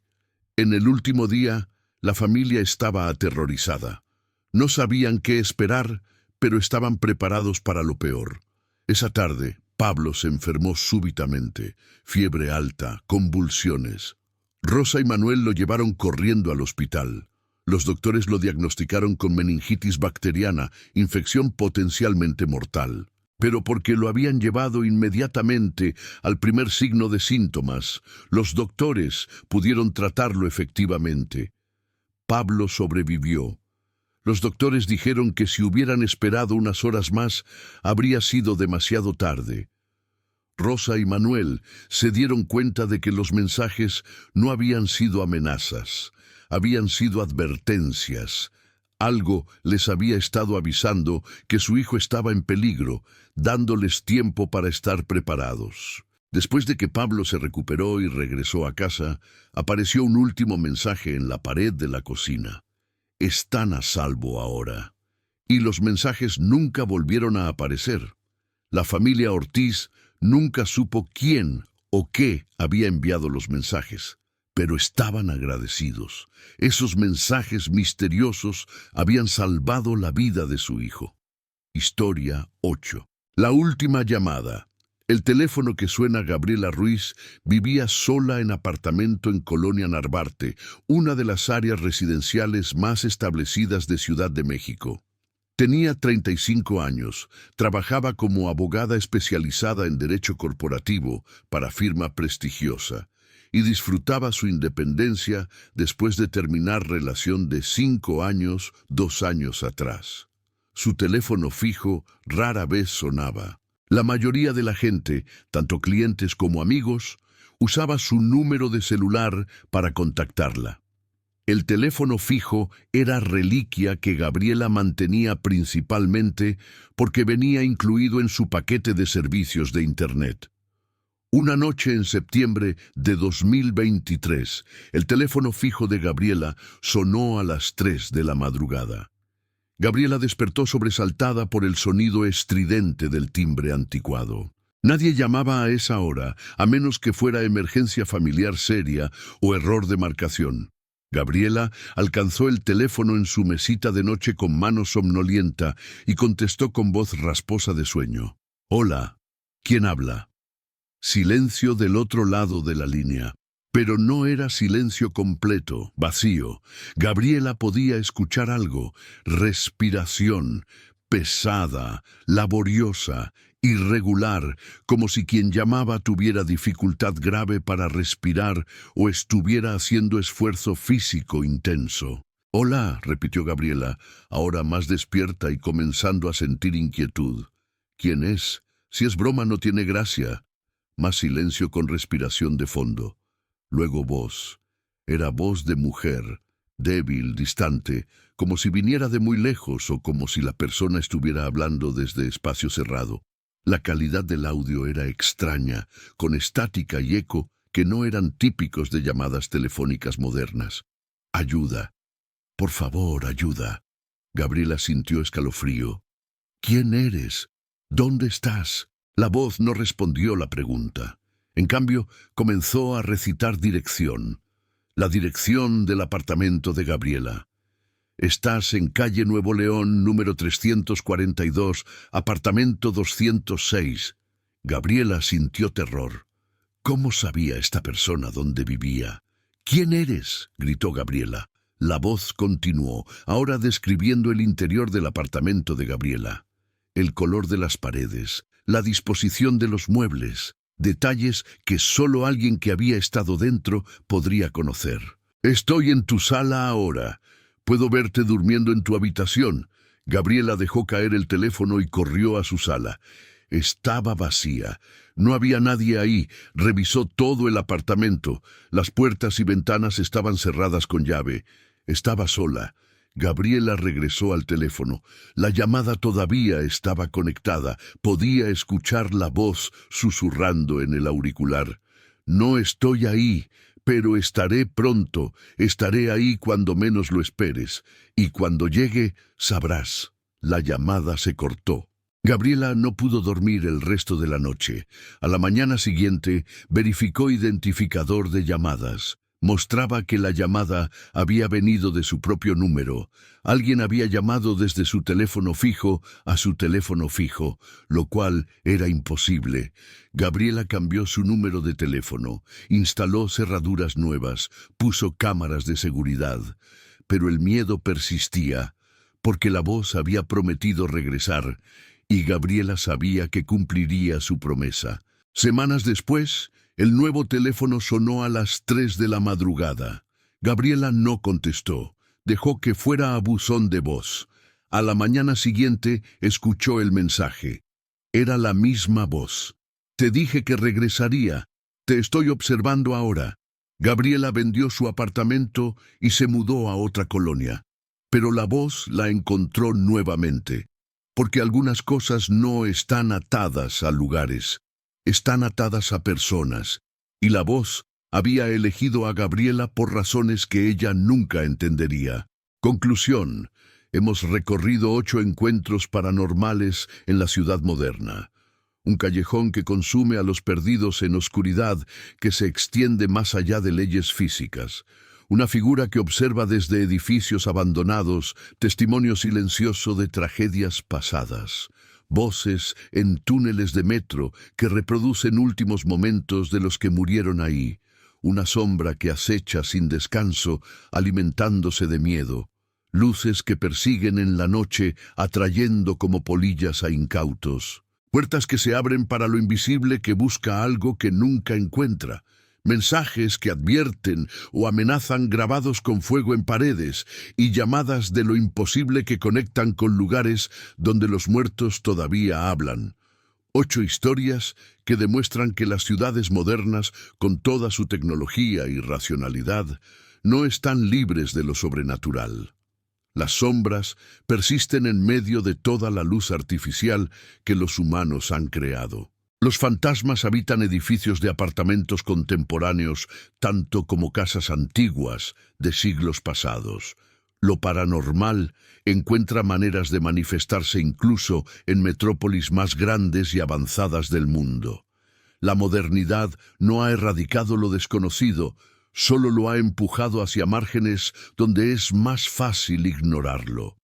[SPEAKER 1] En el último día, la familia estaba aterrorizada. No sabían qué esperar, pero estaban preparados para lo peor. Esa tarde, Pablo se enfermó súbitamente, fiebre alta, convulsiones. Rosa y Manuel lo llevaron corriendo al hospital. Los doctores lo diagnosticaron con meningitis bacteriana, infección potencialmente mortal. Pero porque lo habían llevado inmediatamente al primer signo de síntomas, los doctores pudieron tratarlo efectivamente. Pablo sobrevivió. Los doctores dijeron que si hubieran esperado unas horas más, habría sido demasiado tarde. Rosa y Manuel se dieron cuenta de que los mensajes no habían sido amenazas, habían sido advertencias. Algo les había estado avisando que su hijo estaba en peligro, dándoles tiempo para estar preparados. Después de que Pablo se recuperó y regresó a casa, apareció un último mensaje en la pared de la cocina. Están a salvo ahora. Y los mensajes nunca volvieron a aparecer. La familia Ortiz nunca supo quién o qué había enviado los mensajes, pero estaban agradecidos. Esos mensajes misteriosos habían salvado la vida de su hijo. Historia 8. La última llamada. El teléfono que suena Gabriela Ruiz vivía sola en apartamento en Colonia Narvarte, una de las áreas residenciales más establecidas de Ciudad de México. Tenía 35 años, trabajaba como abogada especializada en derecho corporativo para firma prestigiosa y disfrutaba su independencia después de terminar relación de 5 años, 2 años atrás. Su teléfono fijo rara vez sonaba. La mayoría de la gente, tanto clientes como amigos, usaba su número de celular para contactarla. El teléfono fijo era reliquia que Gabriela mantenía principalmente porque venía incluido en su paquete de servicios de Internet. Una noche en septiembre de 2023, el teléfono fijo de Gabriela sonó a las 3 de la madrugada. Gabriela despertó sobresaltada por el sonido estridente del timbre anticuado. Nadie llamaba a esa hora, a menos que fuera emergencia familiar seria o error de marcación. Gabriela alcanzó el teléfono en su mesita de noche con mano somnolienta y contestó con voz rasposa de sueño. «Hola, ¿quién habla?» Silencio del otro lado de la línea. Pero no era silencio completo, vacío. Gabriela podía escuchar algo, respiración, pesada, laboriosa, irregular, como si quien llamaba tuviera dificultad grave para respirar o estuviera haciendo esfuerzo físico intenso. «Hola», repitió Gabriela, ahora más despierta y comenzando a sentir inquietud. «¿Quién es? Si es broma no tiene gracia». Más silencio con respiración de fondo. Luego voz. Era voz de mujer, débil, distante, como si viniera de muy lejos o como si la persona estuviera hablando desde espacio cerrado. La calidad del audio era extraña, con estática y eco que no eran típicos de llamadas telefónicas modernas. «Ayuda. Por favor, ayuda». Gabriela sintió escalofrío. «¿Quién eres? ¿Dónde estás?» La voz no respondió la pregunta. En cambio, comenzó a recitar dirección. La dirección del apartamento de Gabriela. «Estás en calle Nuevo León, número 342, apartamento 206. Gabriela sintió terror. ¿Cómo sabía esta persona dónde vivía? «¿Quién eres?», gritó Gabriela. La voz continuó, ahora describiendo el interior del apartamento de Gabriela. El color de las paredes, la disposición de los muebles, detalles que solo alguien que había estado dentro podría conocer. «Estoy en tu sala ahora. Puedo verte durmiendo en tu habitación». Gabriela dejó caer el teléfono y corrió a su sala. Estaba vacía. No había nadie ahí. Revisó todo el apartamento. Las puertas y ventanas estaban cerradas con llave. Estaba sola. Gabriela regresó al teléfono. La llamada todavía estaba conectada. Podía escuchar la voz susurrando en el auricular. «No estoy ahí, pero estaré pronto. Estaré ahí cuando menos lo esperes. Y cuando llegue, sabrás». La llamada se cortó. Gabriela no pudo dormir el resto de la noche. A la mañana siguiente, verificó identificador de llamadas. Mostraba que la llamada había venido de su propio número. Alguien había llamado desde su teléfono fijo a su teléfono fijo, lo cual era imposible. Gabriela cambió su número de teléfono, instaló cerraduras nuevas, puso cámaras de seguridad. Pero el miedo persistía, porque la voz había prometido regresar, y Gabriela sabía que cumpliría su promesa. Semanas después, el nuevo teléfono sonó a las 3 de la madrugada. Gabriela no contestó, dejó que fuera a buzón de voz. A la mañana siguiente escuchó el mensaje. Era la misma voz. Te dije que regresaría. Te estoy observando ahora. Gabriela vendió su apartamento y se mudó a otra colonia. Pero la voz la encontró nuevamente, porque algunas cosas no están atadas a lugares. Están atadas a personas, y la voz había elegido a Gabriela por razones que ella nunca entendería. Conclusión: hemos recorrido 8 encuentros paranormales en la ciudad moderna. Un callejón que consume a los perdidos en oscuridad que se extiende más allá de leyes físicas. Una figura que observa desde edificios abandonados, testimonio silencioso de tragedias pasadas. Voces en túneles de metro que reproducen últimos momentos de los que murieron ahí. Una sombra que acecha sin descanso, alimentándose de miedo. Luces que persiguen en la noche, atrayendo como polillas a incautos. Puertas que se abren para lo invisible que busca algo que nunca encuentra. Mensajes que advierten o amenazan grabados con fuego en paredes y llamadas de lo imposible que conectan con lugares donde los muertos todavía hablan. 8 historias que demuestran que las ciudades modernas, con toda su tecnología y racionalidad, no están libres de lo sobrenatural. Las sombras persisten en medio de toda la luz artificial que los humanos han creado. Los fantasmas habitan edificios de apartamentos contemporáneos, tanto como casas antiguas de siglos pasados. Lo paranormal encuentra maneras de manifestarse incluso en metrópolis más grandes y avanzadas del mundo. La modernidad no ha erradicado lo desconocido, solo lo ha empujado hacia márgenes donde es más fácil ignorarlo.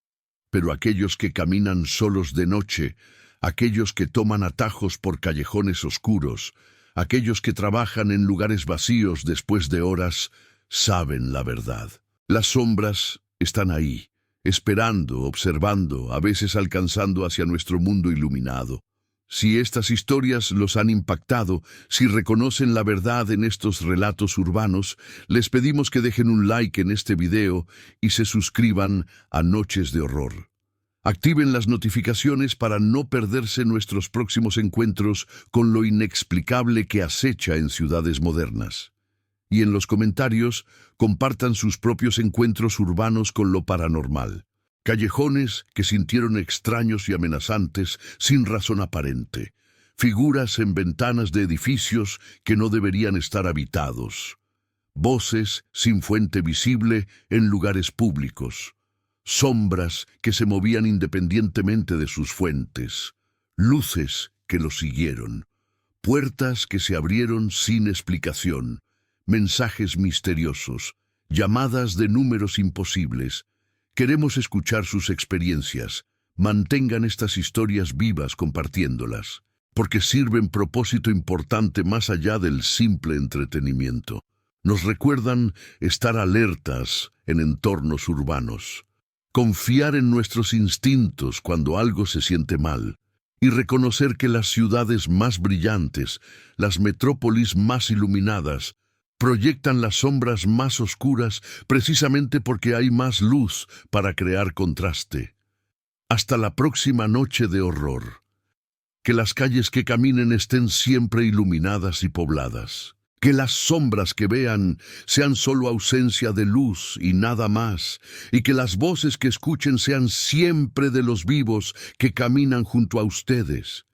[SPEAKER 1] Pero aquellos que caminan solos de noche, aquellos que toman atajos por callejones oscuros, aquellos que trabajan en lugares vacíos después de horas, saben la verdad. Las sombras están ahí, esperando, observando, a veces alcanzando hacia nuestro mundo iluminado. Si estas historias los han impactado, si reconocen la verdad en estos relatos urbanos, les pedimos que dejen un like en este video y se suscriban a Noches de Horror. Activen las notificaciones para no perderse nuestros próximos encuentros con lo inexplicable que acecha en ciudades modernas. Y en los comentarios, compartan sus propios encuentros urbanos con lo paranormal. Callejones que sintieron extraños y amenazantes sin razón aparente. Figuras en ventanas de edificios que no deberían estar habitados. Voces sin fuente visible en lugares públicos. Sombras que se movían independientemente de sus fuentes, luces que los siguieron, puertas que se abrieron sin explicación, mensajes misteriosos, llamadas de números imposibles. Queremos escuchar sus experiencias. Mantengan estas historias vivas compartiéndolas, porque sirven propósito importante más allá del simple entretenimiento. Nos recuerdan estar alertas en entornos urbanos. Confiar en nuestros instintos cuando algo se siente mal y reconocer que las ciudades más brillantes, las metrópolis más iluminadas, proyectan las sombras más oscuras precisamente porque hay más luz para crear contraste. Hasta la próxima noche de horror. Que las calles que caminen estén siempre iluminadas y pobladas. Que las sombras que vean sean solo ausencia de luz y nada más, y que las voces que escuchen sean siempre de los vivos que caminan junto a ustedes.